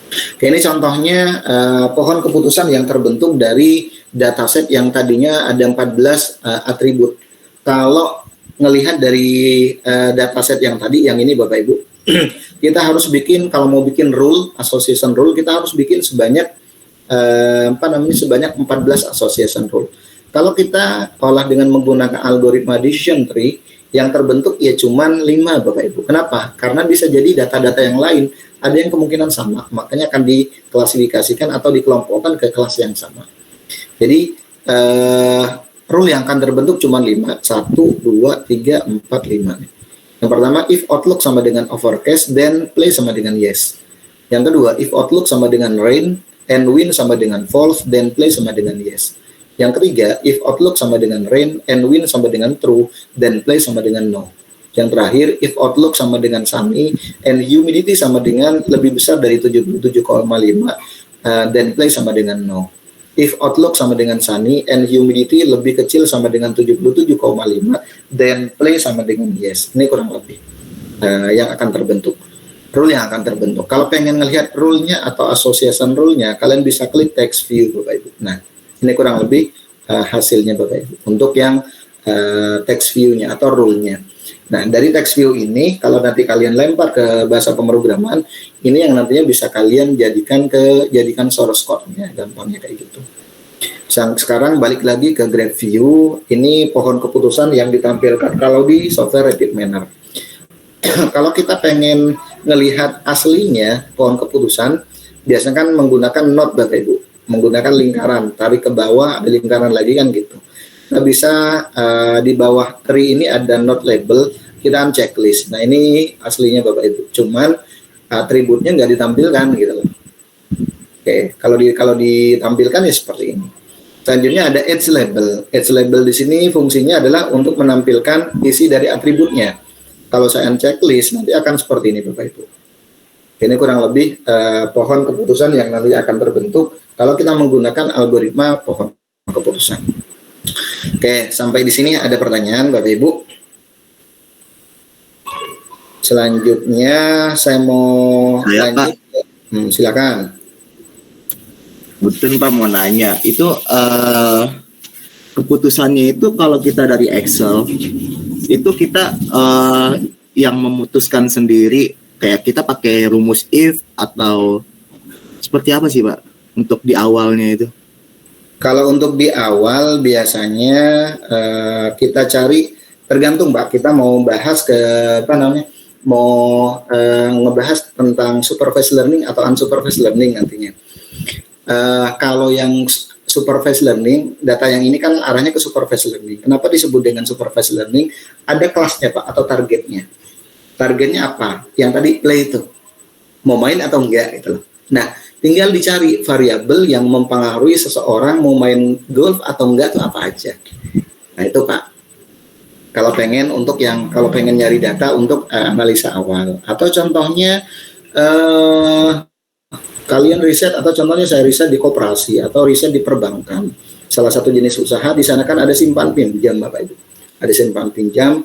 Oke, ini contohnya pohon keputusan yang terbentuk dari dataset yang tadinya ada 14 atribut. Kalau ngelihat dari dataset yang tadi, yang ini Bapak Ibu, kita harus bikin, kalau mau bikin rule, association rule, kita harus bikin sebanyak sebanyak 14 association rule. Kalau kita olah dengan menggunakan algoritma decision tree, yang terbentuk ya cuman 5 Bapak Ibu. Kenapa? Karena bisa jadi data-data yang lain ada yang kemungkinan sama, makanya akan diklasifikasikan atau dikelompokkan ke kelas yang sama. Jadi rule yang akan terbentuk cuma 5, 1, 2, 3, 4, 5. Yang pertama, if outlook sama dengan overcast, then play sama dengan yes. Yang kedua, if outlook sama dengan rain, and win sama dengan false, then play sama dengan yes. Yang ketiga, if outlook sama dengan rain, and win sama dengan true, then play sama dengan no. Yang terakhir, if outlook sama dengan sunny, and humidity sama dengan lebih besar dari 77,5, then play sama dengan no. If outlook sama dengan sunny, and humidity lebih kecil sama dengan 77,5, then play sama dengan yes. Ini kurang lebih yang akan terbentuk. Rule yang akan terbentuk. Kalau pengen ngelihat rule-nya atau association rule-nya, kalian bisa klik text view Bapak Ibu. Nah, ini kurang lebih hasilnya Bapak Ibu. Untuk yang text view-nya atau rule-nya. Nah, dari text view ini, kalau nanti kalian lempar ke bahasa pemrograman, ini yang nantinya bisa kalian jadikan source code-nya, gampangnya kayak gitu. Sekarang balik lagi ke graph view, ini pohon keputusan yang ditampilkan kalau di software Rapid Manner. Kalau kita pengen ngelihat aslinya pohon keputusan, biasanya kan menggunakan node Bapak Ibu, menggunakan lingkaran, tarik ke bawah ada lingkaran lagi kan gitu. Nah, bisa di bawah tree ini ada node label, kita checklist. Nah, ini aslinya Bapak Ibu, cuman atributnya nggak ditampilkan gitu loh. Oke, kalau ditampilkan ya seperti ini. Selanjutnya ada edge label. Edge label di sini fungsinya adalah untuk menampilkan isi dari atributnya. Kalau saya checklist nanti akan seperti ini Bapak Ibu. Ini kurang lebih pohon keputusan yang nanti akan terbentuk kalau kita menggunakan algoritma pohon keputusan. Oke, sampai di sini ada pertanyaan Bapak Ibu. Selanjutnya saya mau lanjut. Silakan. Betul Pak, mau nanya itu keputusannya itu kalau kita dari Excel itu kita yang memutuskan sendiri, kayak kita pakai rumus if atau seperti apa sih Pak untuk di awalnya itu? Kalau untuk di awal biasanya kita cari, tergantung Pak, kita mau bahas ke mau ngebahas tentang supervised learning atau unsupervised learning nantinya. Kalau yang supervised learning, data yang ini kan arahnya ke supervised learning. Kenapa disebut dengan supervised learning? Ada kelasnya Pak atau targetnya. Targetnya apa? Yang tadi play itu. Mau main atau enggak gitu loh. Nah, tinggal dicari variabel yang mempengaruhi seseorang mau main golf atau enggak itu apa aja. Nah, itu Pak. Kalau pengen nyari data untuk analisa awal, atau contohnya kalian riset, atau contohnya saya riset di koperasi atau riset di perbankan, salah satu jenis usaha, di sana kan ada simpan pinjam Bapak Ibu, ada simpan pinjam,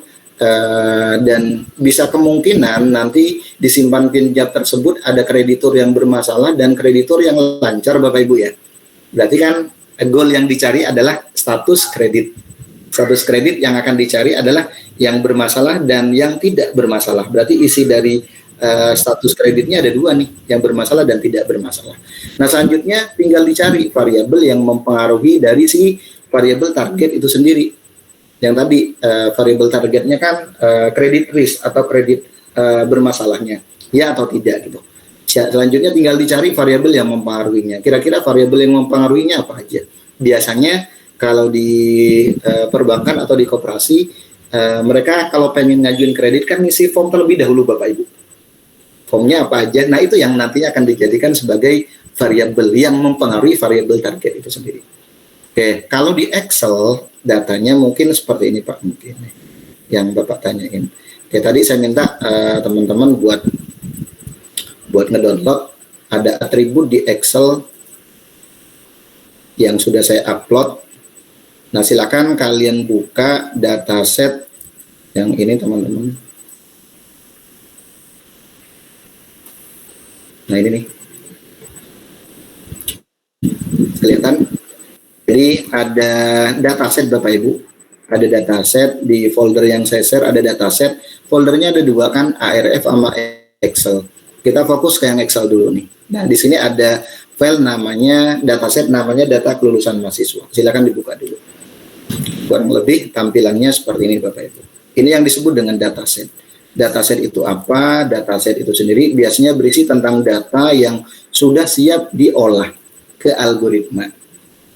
dan bisa kemungkinan nanti di simpan pinjam tersebut ada kreditur yang bermasalah dan kreditur yang lancar Bapak Ibu ya. Berarti kan goal yang dicari adalah status kredit. Status kredit yang akan dicari adalah yang bermasalah dan yang tidak bermasalah. Berarti isi dari status kreditnya ada dua nih, yang bermasalah dan tidak bermasalah. Nah, selanjutnya tinggal dicari variabel yang mempengaruhi dari si variabel target itu sendiri. Yang tadi variabel targetnya kan kredit risk atau kredit bermasalahnya, ya atau tidak gitu. Selanjutnya tinggal dicari variabel yang mempengaruhinya. Kira-kira variabel yang mempengaruhinya apa aja? Biasanya kalau di perbankan atau di koperasi, mereka kalau pengen ngajuin kredit kan ngisi form terlebih dahulu Bapak Ibu. Formnya apa aja? Nah, itu yang nantinya akan dijadikan sebagai variabel yang mempengaruhi variabel target itu sendiri. Oke, kalau di Excel datanya mungkin seperti ini Pak, mungkin yang Bapak tanyain. Oke, tadi saya minta teman-teman buat ngedownload, ada atribut di Excel yang sudah saya upload. Nah, silakan kalian buka dataset yang ini teman-teman. Nah, ini nih. Kelihatan? Jadi ada dataset Bapak Ibu. Ada dataset di folder yang saya share, ada dataset. Foldernya ada dua kan, ARF sama Excel. Kita fokus ke yang Excel dulu nih. Nah, di sini ada file namanya, dataset namanya data kelulusan mahasiswa. Silakan dibuka dulu. Kurang lebih tampilannya seperti ini Bapak Ibu. Ini yang disebut dengan dataset. Dataset itu apa? Dataset itu sendiri biasanya berisi tentang data yang sudah siap diolah ke algoritma.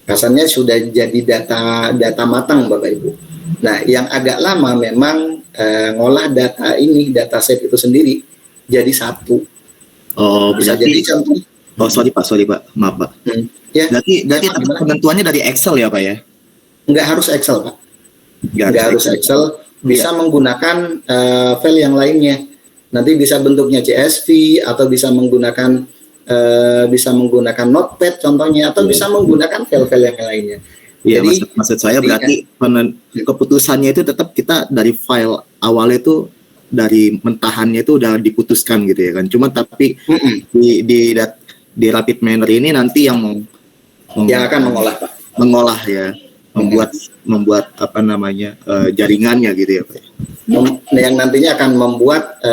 Kasarnya sudah jadi data matang Bapak Ibu. Nah, yang agak lama memang ngolah data ini, dataset itu sendiri jadi satu. Oh, Bisa berarti, jadi contoh. oh sorry Pak, maaf Pak. Ya, Berarti penentuannya dari Excel ya Pak ya? nggak harus Excel Pak. Nggak harus Excel, bisa menggunakan file yang lainnya. Nanti bisa bentuknya CSV atau bisa menggunakan Notepad contohnya, atau bisa menggunakan file-file yang lainnya. Iya, Jadi maksud saya berarti keputusannya itu tetap kita dari file awalnya itu, dari mentahannya itu udah diputuskan gitu ya kan. Cuma tapi di rapid manner ini nanti yang yang akan mengolah Pak. Mengolah ya, membuat apa namanya jaringannya gitu ya Pak. Yang nantinya akan membuat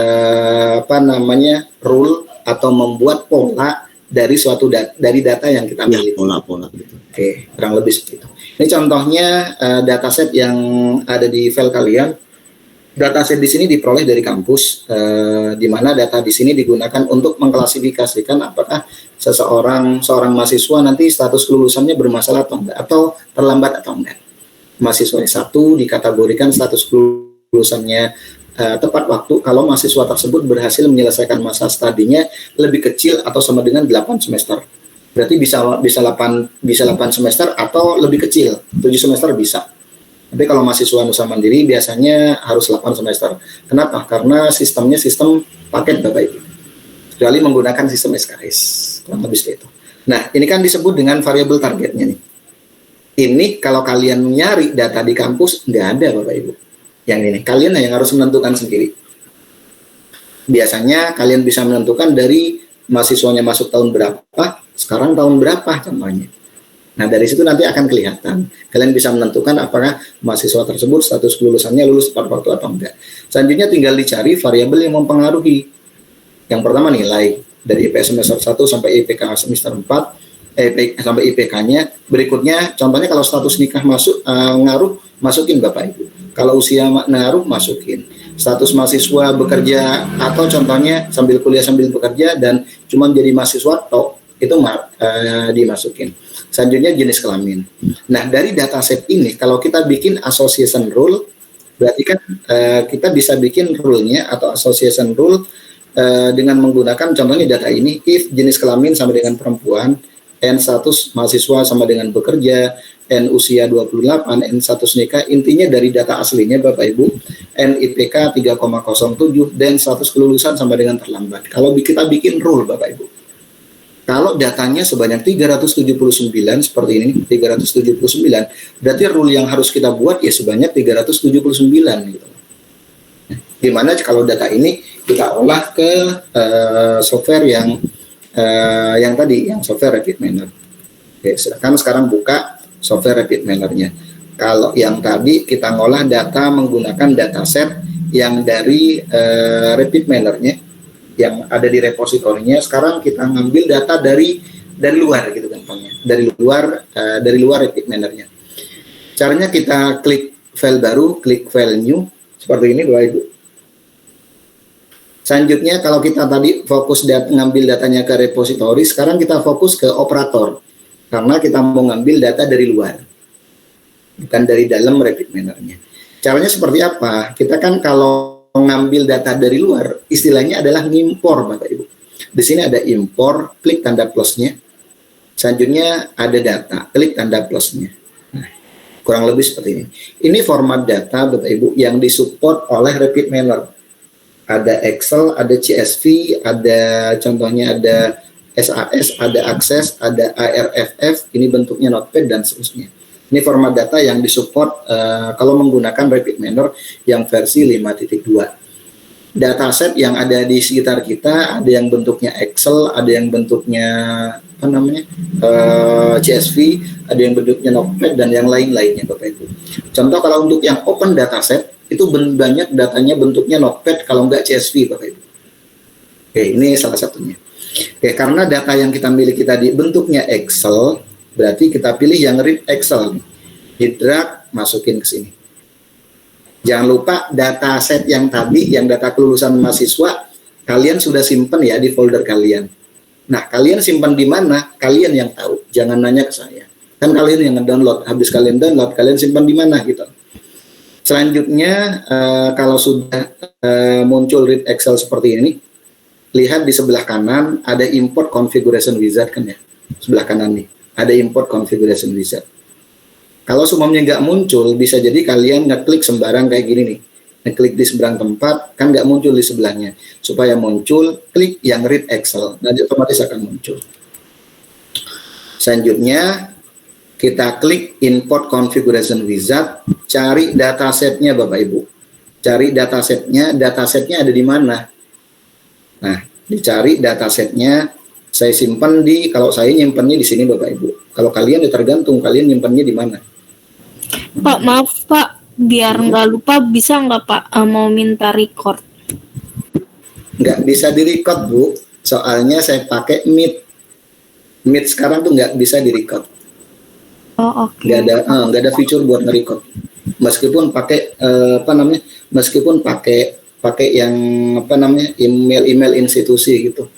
rule atau membuat pola dari suatu dari data yang kita miliki. Pola-pola gitu. Oke, kurang lebih seperti itu. Ini contohnya dataset yang ada di file kalian. Dataset di sini diperoleh dari kampus, di mana data di sini digunakan untuk mengklasifikasikan apakah seorang mahasiswa nanti status kelulusannya bermasalah atau enggak, atau terlambat atau enggak. Mahasiswa S1 dikategorikan status kelulusannya tepat waktu kalau mahasiswa tersebut berhasil menyelesaikan masa studinya lebih kecil atau sama dengan 8 semester. Berarti bisa 8 semester atau lebih kecil, 7 semester bisa. Tapi kalau mahasiswa Nusa Mandiri biasanya harus 8 semester. Kenapa? Karena sistemnya sistem paket Bapak Ibu. Kecuali menggunakan sistem SKS. Kurang lebih seperti itu. Nah, ini kan disebut dengan variabel targetnya nih. Ini kalau kalian nyari data di kampus, nggak ada Bapak Ibu. Yang ini, kalian yang harus menentukan sendiri. Biasanya kalian bisa menentukan dari mahasiswanya masuk tahun berapa, sekarang tahun berapa contohnya. Nah, dari situ nanti akan kelihatan. Kalian bisa menentukan apakah mahasiswa tersebut status kelulusannya lulus tepat waktu atau enggak. Selanjutnya tinggal dicari variabel yang mempengaruhi. Yang pertama nilai, dari IPS semester 1 sampai IPK semester 4, sampai IPK-nya. Berikutnya, contohnya kalau status nikah ngaruh, masukin Bapak Ibu. Kalau usia ngaruh, masukin. status mahasiswa bekerja, atau contohnya sambil kuliah sambil bekerja dan cuma jadi mahasiswa tok, itu dimasukin. Selanjutnya jenis kelamin. Nah, dari dataset ini kalau kita bikin association rule, berarti kan kita bisa bikin rule-nya atau association rule dengan menggunakan contohnya data ini, if jenis kelamin sama dengan perempuan, N status mahasiswa sama dengan bekerja, N usia 28, N status nikah. Intinya dari data aslinya Bapak Ibu, N IPK 3,07, dan status kelulusan sama dengan terlambat. Kalau kita bikin rule Bapak Ibu, kalau datanya sebanyak 379 seperti ini, 379, berarti rule yang harus kita buat ya sebanyak 379 gitu. Dimana kalau data ini kita olah ke software yang tadi, yang software Rapid Miner. Oke, silakan sekarang buka software Rapid Miner-nya. Kalau yang tadi kita ngolah data menggunakan dataset yang dari Rapid Miner-nya, yang ada di repositorinya. Sekarang kita ngambil data dari luar gitu gampangnya, dari luar Rapid Miner-nya. Caranya kita klik file baru, klik file new seperti ini Bapak Ibu. Selanjutnya kalau kita tadi fokus ngambil datanya ke repositori, sekarang kita fokus ke operator karena kita mau ngambil data dari luar, bukan dari dalam Rapid Miner-nya. Caranya seperti apa? Kita kan kalau ngambil data dari luar, istilahnya adalah ngimpor Bapak Ibu. Di sini ada impor, klik tanda plusnya. Selanjutnya ada data, klik tanda plusnya. Nah, kurang lebih seperti ini. Ini format data Bapak Ibu yang disupport oleh Rapid Miner. Ada Excel, ada CSV, ada contohnya ada SAS, ada Access, ada ARFF, ini bentuknya Notepad dan seterusnya. Ini format data yang disupport kalau menggunakan Rapid Miner yang versi 5.2. Dataset yang ada di sekitar kita ada yang bentuknya Excel, ada yang bentuknya CSV, ada yang bentuknya Notepad dan yang lain-lainnya Bapak Ibu. Contoh kalau untuk yang open dataset itu banyak datanya bentuknya Notepad, kalau enggak CSV Bapak Ibu. Oke, ini salah satunya. Oke, karena data yang kita miliki tadi bentuknya Excel, berarti kita pilih yang read Excel. Di drag, masukin ke sini. Jangan lupa dataset yang tadi, yang data kelulusan mahasiswa, kalian sudah simpan ya di folder kalian. Nah, kalian simpan di mana? Kalian yang tahu. Jangan nanya ke saya. Kan kalian yang nge-download. Habis kalian download, kalian simpan di mana gitu. Selanjutnya, kalau sudah muncul read Excel seperti ini, lihat di sebelah kanan ada import configuration wizard kan ya, sebelah kanan nih, ada import configuration wizard. Kalau semuanya nggak muncul, bisa jadi kalian ngeklik sembarang kayak gini nih, ngeklik di seberang tempat, kan nggak muncul di sebelahnya. Supaya muncul, klik yang read Excel, nanti otomatis akan muncul. Selanjutnya, kita klik import configuration wizard, cari datasetnya Bapak Ibu. Cari datasetnya ada di mana? Nah, dicari datasetnya, saya simpan kalau saya nyimpannya di sini Bapak Ibu. Kalau kalian ya tergantung kalian nyimpannya di mana. Pak, maaf Pak, biar nggak lupa bisa nggak Pak mau minta record? Nggak bisa di-record Bu, soalnya saya pakai Meet. Meet sekarang tuh nggak bisa di-record. Oh, oke. Nggak ada fitur buat nge-record. Meskipun pakai meskipun pakai yang email institusi gitu.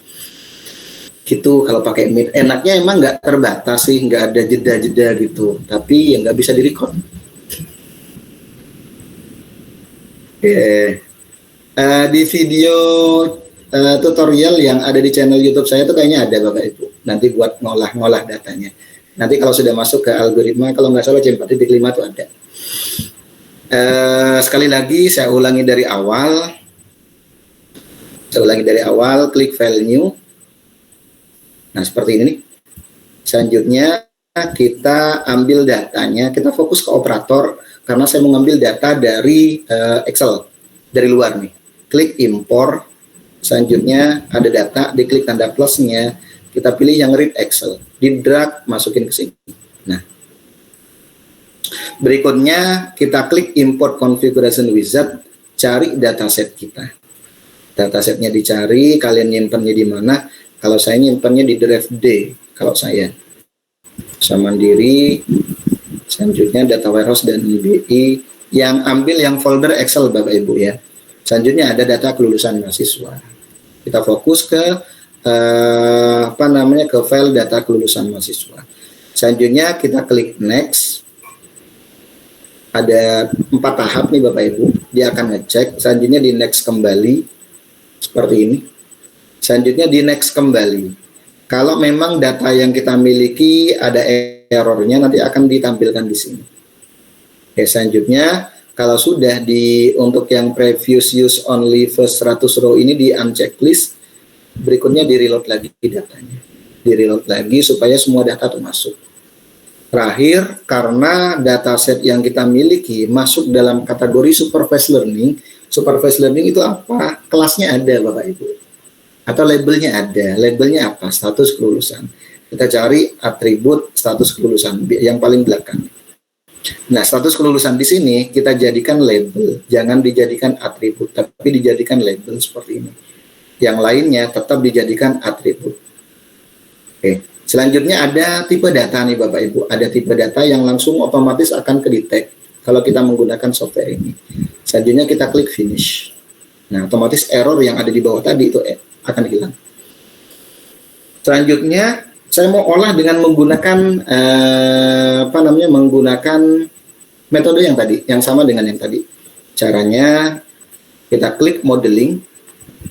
Gitu kalau pakai Meet. Enaknya emang nggak terbatas sih, nggak ada jeda-jeda gitu. Tapi ya nggak bisa di-record. Di video tutorial yang ada di channel YouTube saya tuh kayaknya ada Bapak Ibu. Nanti buat ngolah datanya. Nanti kalau sudah masuk ke algoritma, kalau nggak salah C4.5 itu ada. Sekali lagi saya ulangi dari awal. Klik file new. Nah, seperti ini nih. Selanjutnya kita ambil datanya, kita fokus ke operator karena saya mau ngambil data dari Excel dari luar nih. Klik import. Selanjutnya ada data, diklik tanda plusnya. Kita pilih yang read Excel, di drag masukin ke sini. Nah, berikutnya kita klik import configuration wizard, cari dataset kita. Datasetnya dicari, kalian nyimpannya di mana? Kalau saya nyimpannya di drive D, kalau saya Mandiri. Selanjutnya data warehouse dan BI, yang ambil yang folder Excel Bapak Ibu ya. Selanjutnya ada data kelulusan mahasiswa. Kita fokus ke ke file data kelulusan mahasiswa. Selanjutnya kita klik next. Ada 4 tahap nih Bapak Ibu. Dia akan ngecek. Selanjutnya di next kembali seperti ini. Selanjutnya di next kembali. Kalau memang data yang kita miliki ada errornya, nanti akan ditampilkan di sini. Oke, selanjutnya kalau sudah untuk yang previous use only first 100 row ini di uncheck list, berikutnya di reload lagi datanya. Di reload lagi supaya semua data itu masuk. Terakhir, karena dataset yang kita miliki masuk dalam kategori supervised learning. Supervised learning itu apa? Kelasnya ada Bapak Ibu. Atau labelnya ada. Labelnya apa? Status kelulusan. Kita cari atribut status kelulusan yang paling belakang. Nah, status kelulusan di sini kita jadikan label. Jangan dijadikan atribut, tapi dijadikan label seperti ini. Yang lainnya tetap dijadikan atribut. Oke. Selanjutnya ada tipe data nih Bapak Ibu. Ada tipe data yang langsung otomatis akan ke-detect kalau kita menggunakan software ini. Selanjutnya kita klik finish. Nah, otomatis error yang ada di bawah tadi itu akan hilang. Selanjutnya saya mau olah dengan menggunakan menggunakan metode yang tadi, yang sama dengan yang tadi. Caranya kita klik modeling,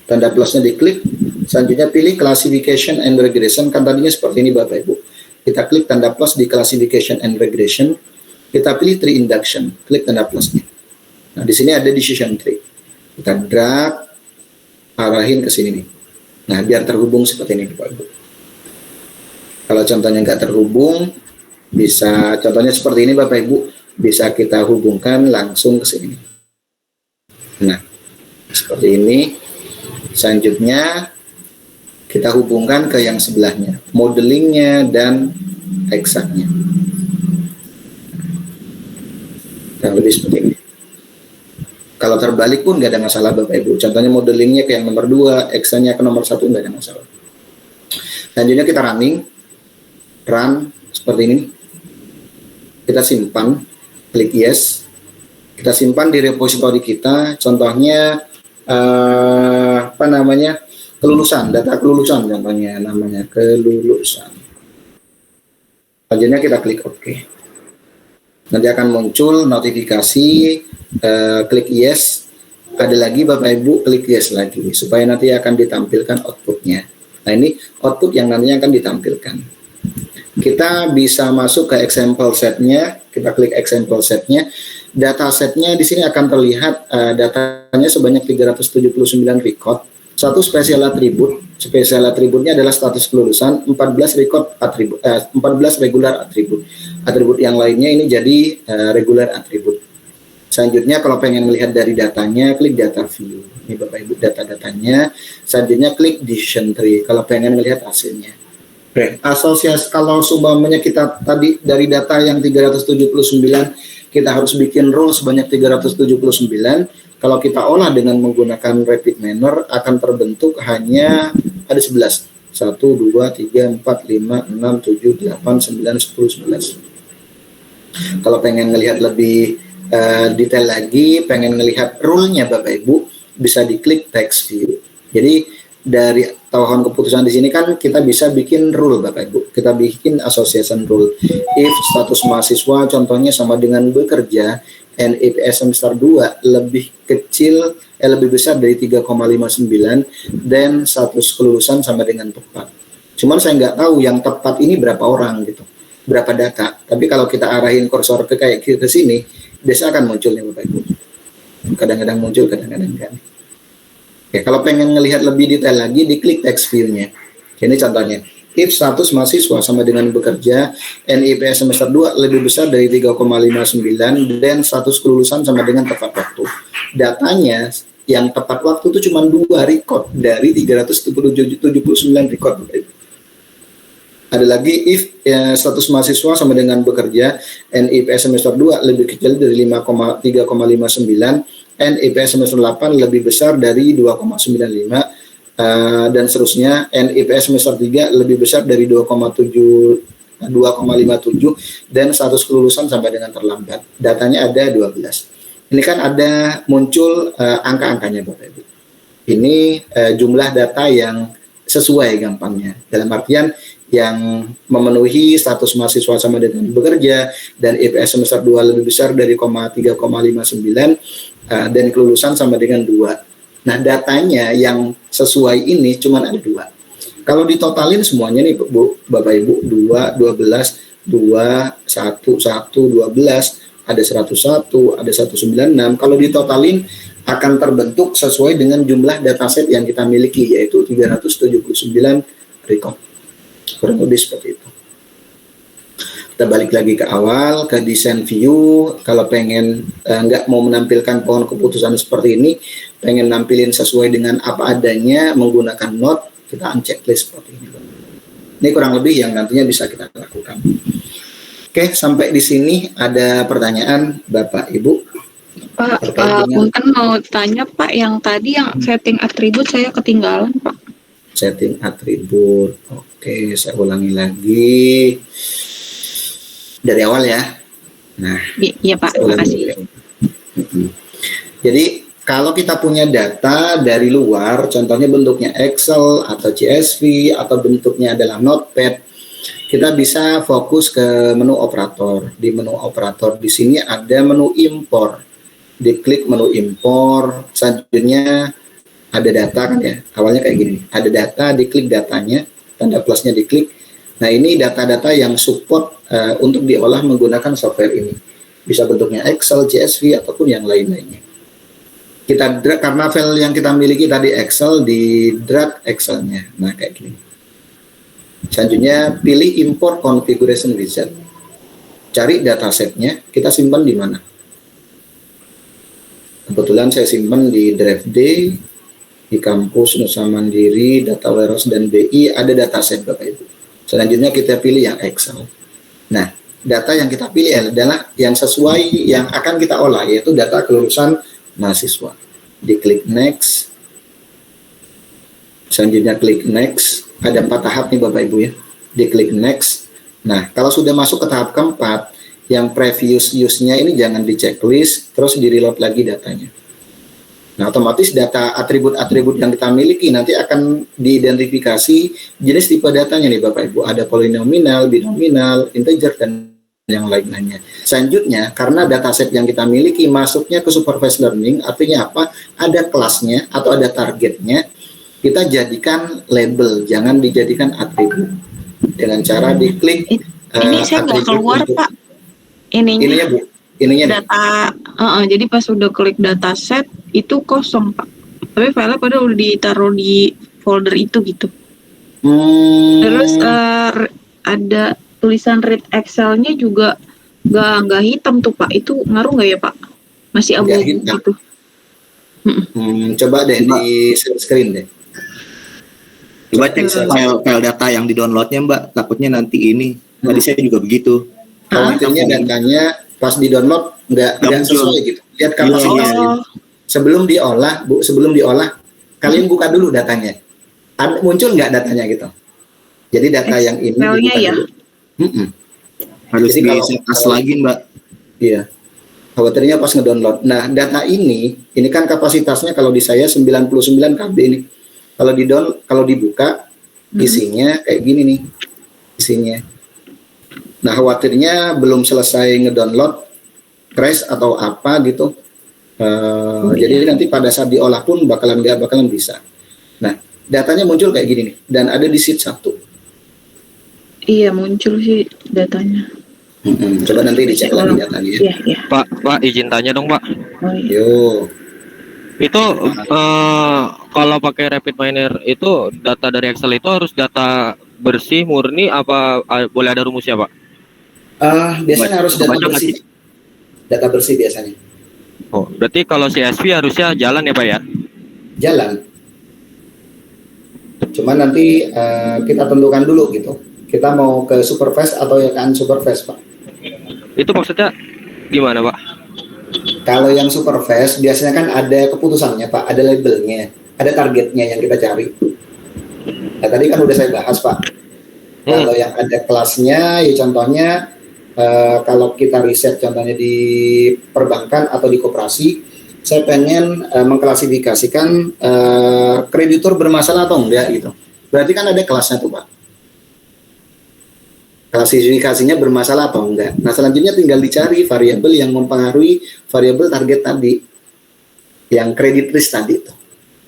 tanda plusnya diklik. Selanjutnya pilih classification and regression, kan tadinya seperti ini Bapak Ibu. Kita klik tanda plus di classification and regression. Kita pilih tree induction, klik tanda plusnya. Nah, di sini ada decision tree. Kita drag, arahin ke sini nih. Nah, biar terhubung seperti ini Bapak Ibu. Kalau contohnya nggak terhubung, bisa contohnya seperti ini Bapak Ibu, bisa kita hubungkan langsung ke sini. Nah, seperti ini. Selanjutnya kita hubungkan ke yang sebelahnya, modelingnya dan eksaknya. Dan lebih seperti ini. Kalau terbalik pun nggak ada masalah Bapak Ibu. Contohnya modelingnya ke yang nomor 2, eksaknya ke nomor 1, nggak ada masalah. Selanjutnya kita run seperti ini. Kita simpan, klik yes. Kita simpan di repository kita. Contohnya kelulusan, data kelulusan contohnya, namanya kelulusan. Selanjutnya kita klik OK. Nanti akan muncul notifikasi, klik yes. Ada lagi Bapak Ibu, klik yes lagi, supaya nanti akan ditampilkan outputnya. Nah, ini output yang nantinya akan ditampilkan. Kita bisa masuk ke example setnya, kita klik example setnya. Data setnya di sini akan terlihat datanya sebanyak 379 record. Satu spesial atributnya adalah status kelulusan, 14 record atribut, 14 regular atribut. Atribut yang lainnya ini jadi regular atribut. Selanjutnya kalau pengen melihat dari datanya, klik data view. Ini Bapak Ibu data-datanya. Selanjutnya klik decision tree kalau pengen melihat hasilnya. Oke, asosiasi kalau sumpamanya kita tadi dari data yang 379 kita harus bikin rule sebanyak 379. Kalau kita olah dengan menggunakan repeat manner akan terbentuk hanya ada 11. 1, 2, 3, 4, 5, 6, 7, 8, 9, 10, 11. Kalau pengen ngelihat lebih detail lagi, pengen ngelihat rule-nya Bapak Ibu, bisa diklik text view. Jadi dari tawahan keputusan di sini kan kita bisa bikin rule Bapak Ibu. Kita bikin association rule. If status mahasiswa contohnya sama dengan bekerja, NIPS semester 2 lebih besar dari 3,59 dan status kelulusan sama dengan tepat. Cuman saya nggak tahu yang tepat ini berapa orang gitu, berapa data. Tapi kalau kita arahin kursor ke kayak ke sini, biasa akan muncul nih Bapak Ibu. Kadang-kadang muncul, kadang-kadang enggak. Oke, kalau pengen ngelihat lebih detail lagi, diklik text view-nya. Ini contohnya. If status mahasiswa sama dengan bekerja, NIPS semester 2 lebih besar dari 3,59 dan status kelulusan sama dengan tepat waktu. Datanya yang tepat waktu itu cuma 2 record dari 379 record. Ada lagi if status mahasiswa sama dengan bekerja, NIPS semester 2 lebih kecil dari 3,59, NIPS semester 8 lebih besar dari 2,95, dan seterusnya. NIPS semester 3 lebih besar dari 2,57 dan status kelulusan sampai dengan terlambat. Datanya ada 12. Ini kan ada muncul angka-angkanya Bapak Ibu. Ini jumlah data yang sesuai gampangnya. Dalam artian yang memenuhi status mahasiswa sama dengan bekerja dan IPS semester 2 lebih besar dari 3,59 dan kelulusan sama dengan 2. Nah, datanya yang sesuai ini cuma ada 2. Kalau ditotalin semuanya nih Bu, Bapak Ibu, 2, 12, 2, 1, 1, 12, ada 101, ada 196. Kalau ditotalin akan terbentuk sesuai dengan jumlah dataset yang kita miliki, yaitu 379 record. Kurang lebih seperti itu. Kita balik lagi ke awal, ke desain view. Kalau pengen nggak mau menampilkan pohon keputusan seperti ini, pengen nampilin sesuai dengan apa adanya menggunakan note, kita unchecklist seperti ini. Ini kurang lebih yang nantinya bisa kita lakukan. Oke, sampai di sini ada pertanyaan Bapak Ibu? Pak, mungkin mau tanya Pak, yang tadi yang setting atribut saya ketinggalan Pak. Setting atribut. Oke, saya ulangi lagi. Dari awal ya. Nah, Iya Pak, terima kasih. Jadi kalau kita punya data dari luar, contohnya bentuknya Excel atau CSV atau bentuknya adalah Notepad, kita bisa fokus ke menu operator. Di menu operator di sini ada menu impor. Diklik menu impor, selanjutnya ada data kan ya. Awalnya kayak gini. Ada data, diklik datanya, tanda plusnya diklik. Nah, ini data-data yang support untuk diolah menggunakan software ini. Bisa bentuknya Excel, CSV ataupun yang lain-lainnya. Kita drag karena file yang kita miliki tadi Excel, di drag Excelnya. Nah, kayak gini. Selanjutnya pilih import configuration wizard. Cari datasetnya, kita simpan di mana? Kebetulan saya simpan di drive D, di kampus Nusa Mandiri, data warehouse dan BI ada dataset Bapak Ibu. Selanjutnya kita pilih yang Excel. Nah, data yang kita pilih adalah yang sesuai yang akan kita olah, yaitu data kelulusan mahasiswa. Diklik next. Selanjutnya klik next. Ada 4 tahap nih Bapak Ibu ya. Diklik next. Nah, kalau sudah masuk ke tahap keempat, yang previous use-nya ini jangan di checklist, terus di-reload lagi datanya. Nah, otomatis data atribut-atribut yang kita miliki nanti akan diidentifikasi jenis tipe datanya nih Bapak Ibu. Ada polinomial, binominal, integer, dan yang lain-lainnya. Selanjutnya, karena dataset yang kita miliki masuknya ke supervised learning, artinya apa? Ada kelasnya atau ada targetnya, kita jadikan label, jangan dijadikan atribut. Dengan cara diklik Ini saya nggak keluar untuk, Pak. Ininya Bu. Ininya data, jadi pas udah klik data set itu kosong Pak. Tapi filenya pada udah ditaruh di folder itu gitu. Terus ada tulisan read Excel-nya juga nggak hitam tuh Pak. Itu ngaruh nggak ya Pak? Masih abu-abu gitu. Coba deh di share screen deh. Coba cek file data yang di downloadnya Mbak, takutnya nanti ini. Tadi saya juga begitu. Khawatirnya datanya pas di download nggak sesuai gitu. Lihat kapasitasnya. Sebelum diolah, Bu, kalian buka dulu datanya. Muncul nggak datanya gitu. Jadi data yang ini Filenya ya. Harus Jadi kalau di-setas lagi Mbak. Iya. Khawatirnya pas ngedownload. Nah, data ini kan kapasitasnya kalau di saya 99 KB ini. Kalau dibuka isinya kayak gini nih. Isinya. Nah, khawatirnya belum selesai ngedownload, crash atau apa gitu. Jadi nanti pada saat diolah pun bakalan bisa. Nah, datanya muncul kayak gini nih, dan ada di sheet 1. Iya, muncul sih datanya. Coba nanti dicek lagi datanya. Iya. Pak, izin tanya dong Pak. Oh, iya. Yo. Itu kalau pakai Rapid Miner itu data dari Excel itu harus data bersih, murni, apa boleh ada rumusnya Pak? Biasanya harus data bersih. Data bersih biasanya. Oh, berarti kalau CSV harusnya jalan ya Pak ya? Jalan. Cuma nanti kita tentukan dulu gitu. Kita mau ke supervised atau ya ke unsupervised Pak? Itu maksudnya gimana Pak? Kalau yang supervised biasanya kan ada keputusannya Pak, ada labelnya, ada targetnya yang kita cari. Nah, tadi kan udah saya bahas Pak. Kalau yang ada kelasnya, ya contohnya kalau kita riset contohnya di perbankan atau di koperasi, saya pengen mengklasifikasikan kreditur bermasalah atau enggak gitu. Berarti kan ada kelasnya tuh Pak. Klasifikasinya bermasalah atau enggak. Nah selanjutnya tinggal dicari variabel yang mempengaruhi variabel target tadi, yang credit risk tadi itu.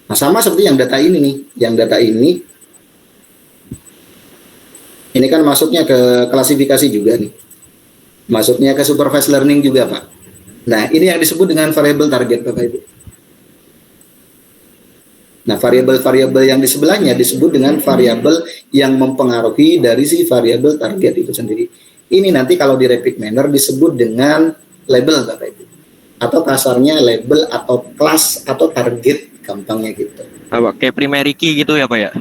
Nah sama seperti yang data ini nih, yang data ini kan masuknya ke klasifikasi juga nih, masuknya ke supervised learning juga Pak. Nah ini yang disebut dengan variabel target Bapak Ibu. Nah, variabel-variabel yang di sebelahnya disebut dengan variabel yang mempengaruhi dari si variabel target itu sendiri. Ini nanti kalau di rapid manner disebut dengan label, Bapak Ibu. Atau kasarnya label atau kelas atau target, gampangnya gitu. Apa kayak primary key gitu ya Pak ya?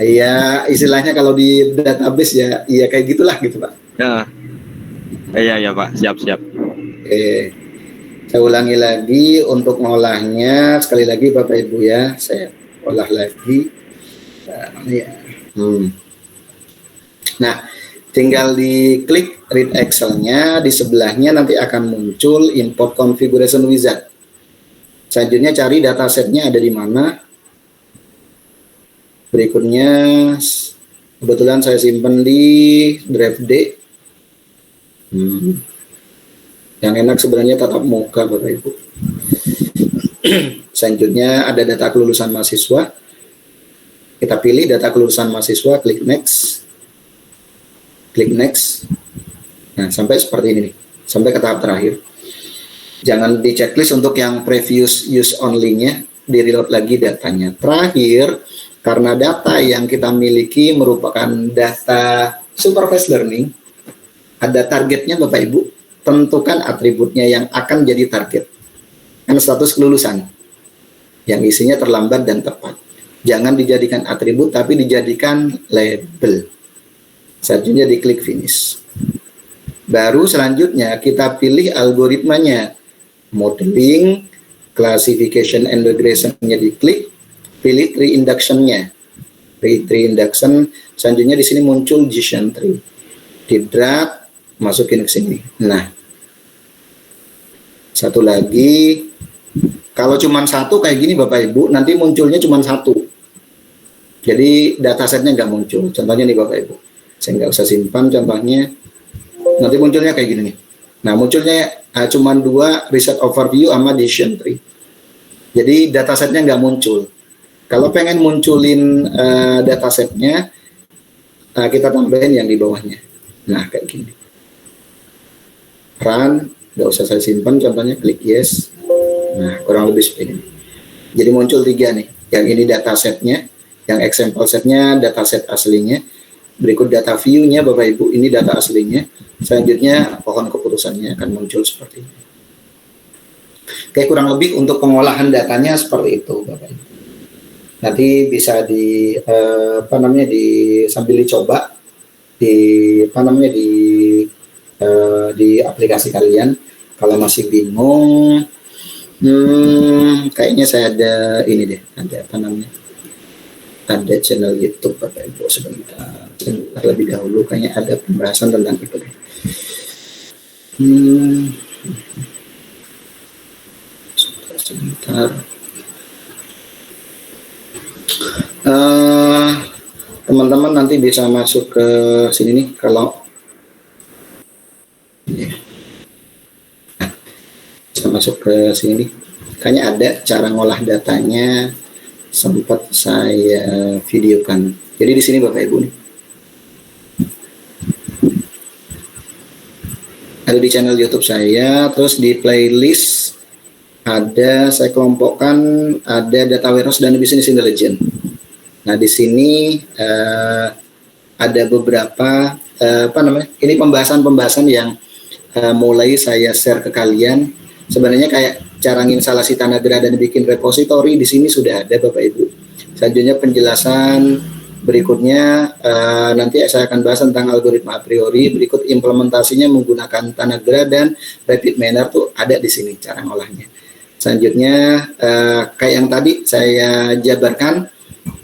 Iya, istilahnya kalau di database ya kayak gitulah gitu, Pak. Ya. Iya Pak, siap. Oke. Saya ulangi lagi untuk ngolahnya, sekali lagi Bapak Ibu ya, saya olah lagi. Nah, tinggal diklik read Excel-nya, di sebelahnya nanti akan muncul import configuration wizard. Selanjutnya cari datasetnya ada di mana. Berikutnya, kebetulan saya simpan di drive D. Yang enak sebenarnya tatap muka Bapak Ibu. Selanjutnya ada data kelulusan mahasiswa. Kita pilih data kelulusan mahasiswa, klik next. Klik next. Nah, sampai seperti ini nih. Sampai ke tahap terakhir. Jangan di checklist untuk yang previous use only-nya, di reload lagi datanya. Terakhir, karena data yang kita miliki merupakan data supervised learning, ada targetnya Bapak Ibu. Tentukan atributnya yang akan jadi target. Kan status kelulusan yang isinya terlambat dan tepat. Jangan dijadikan atribut tapi dijadikan label. Selanjutnya diklik finish. Baru selanjutnya kita pilih algoritmanya. Modeling, classification and regression-nya diklik, pilih tree induction-nya. Tree induction, selanjutnya di sini muncul Gaussian tree. Di drag, masukin ke sini. Nah, satu lagi, kalau cuma satu kayak gini Bapak Ibu, nanti munculnya cuma satu. Jadi datasetnya nggak muncul. Contohnya nih Bapak Ibu, saya nggak usah simpan contohnya. Nanti munculnya kayak gini nih. Nah munculnya cuma 2, reset overview sama decision tree. Jadi datasetnya nggak muncul. Kalau pengen munculin datasetnya, kita tambahin yang di bawahnya. Nah kayak gini. Run, nggak usah saya simpan, contohnya klik yes. Nah kurang lebih seperti ini. Jadi muncul 3 nih. Yang ini datasetnya, yang example setnya dataset aslinya. Berikut data view-nya Bapak Ibu, ini data aslinya. Selanjutnya pohon keputusannya akan muncul seperti ini. Oke, kurang lebih untuk pengolahan datanya seperti itu Bapak Ibu. Nanti bisa sambil dicoba di aplikasi kalian. Kalau masih bingung, kayaknya saya ada ini deh, ada channel YouTube Bapak Ibu sebentar. Terlebih dahulu kayaknya ada pembahasan tentang itu deh. Sebentar. Teman-teman nanti bisa masuk ke sini nih kalau bisa masuk ke sini. Kayaknya ada cara ngolah datanya, sempat saya videokan. Jadi di sini Bapak Ibu nih. Ada di channel YouTube saya, terus di playlist ada saya kelompokkan ada data warehouse dan business intelligence. Nah di sini ada beberapa ini pembahasan yang mulai saya share ke kalian. Sebenarnya kayak cara instalasi Tanagra dan bikin repository di sini sudah ada Bapak Ibu. Selanjutnya penjelasan berikutnya nanti saya akan bahas tentang algoritma a priori. Berikut implementasinya menggunakan Tanagra dan Rapid Manner tuh ada di sini cara ngolahnya. Selanjutnya kayak yang tadi saya jabarkan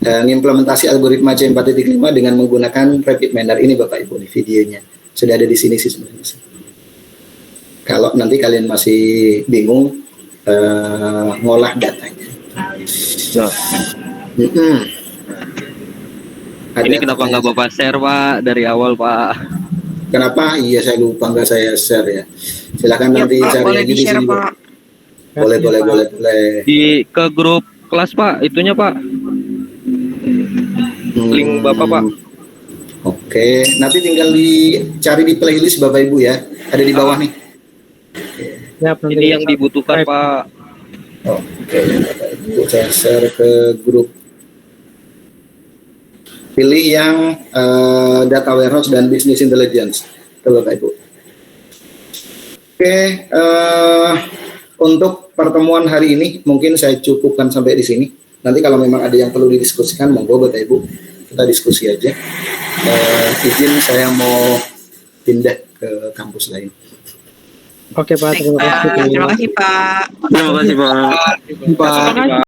implementasi algoritma C4.5 dengan menggunakan Rapid Manner ini Bapak Ibu nih videonya sudah ada di sini sih sebenarnya. kalau nanti kalian masih bingung ngolah datanya. Nah, Mm-mm. ini Ada kenapa nggak Bapak share Pak dari awal Pak? Kenapa? Iya, saya lupa nggak saya share ya. Silakan Ya, nanti Pak, cari boleh aja di di-share, sini. Pak. Boleh. Di ke grup kelas Pak, itunya Pak. Link Bapak Pak. Oke, nanti tinggal dicari di playlist Bapak Ibu ya. Ada di bawah nih. Ini yang dibutuhkan Pak. Oke, Bapak Ibu, saya share ke grup. Pilih yang data warehouse dan business intelligence, ke Bapak Ibu. Oke, untuk pertemuan hari ini mungkin saya cukupkan sampai di sini. Nanti kalau memang ada yang perlu didiskusikan, monggo Bapak Ibu, kita diskusi aja. Izin saya mau pindah ke kampus lain. Oke Pak, terima kasih. Terima kasih Pak. Terima kasih Pak. Pak.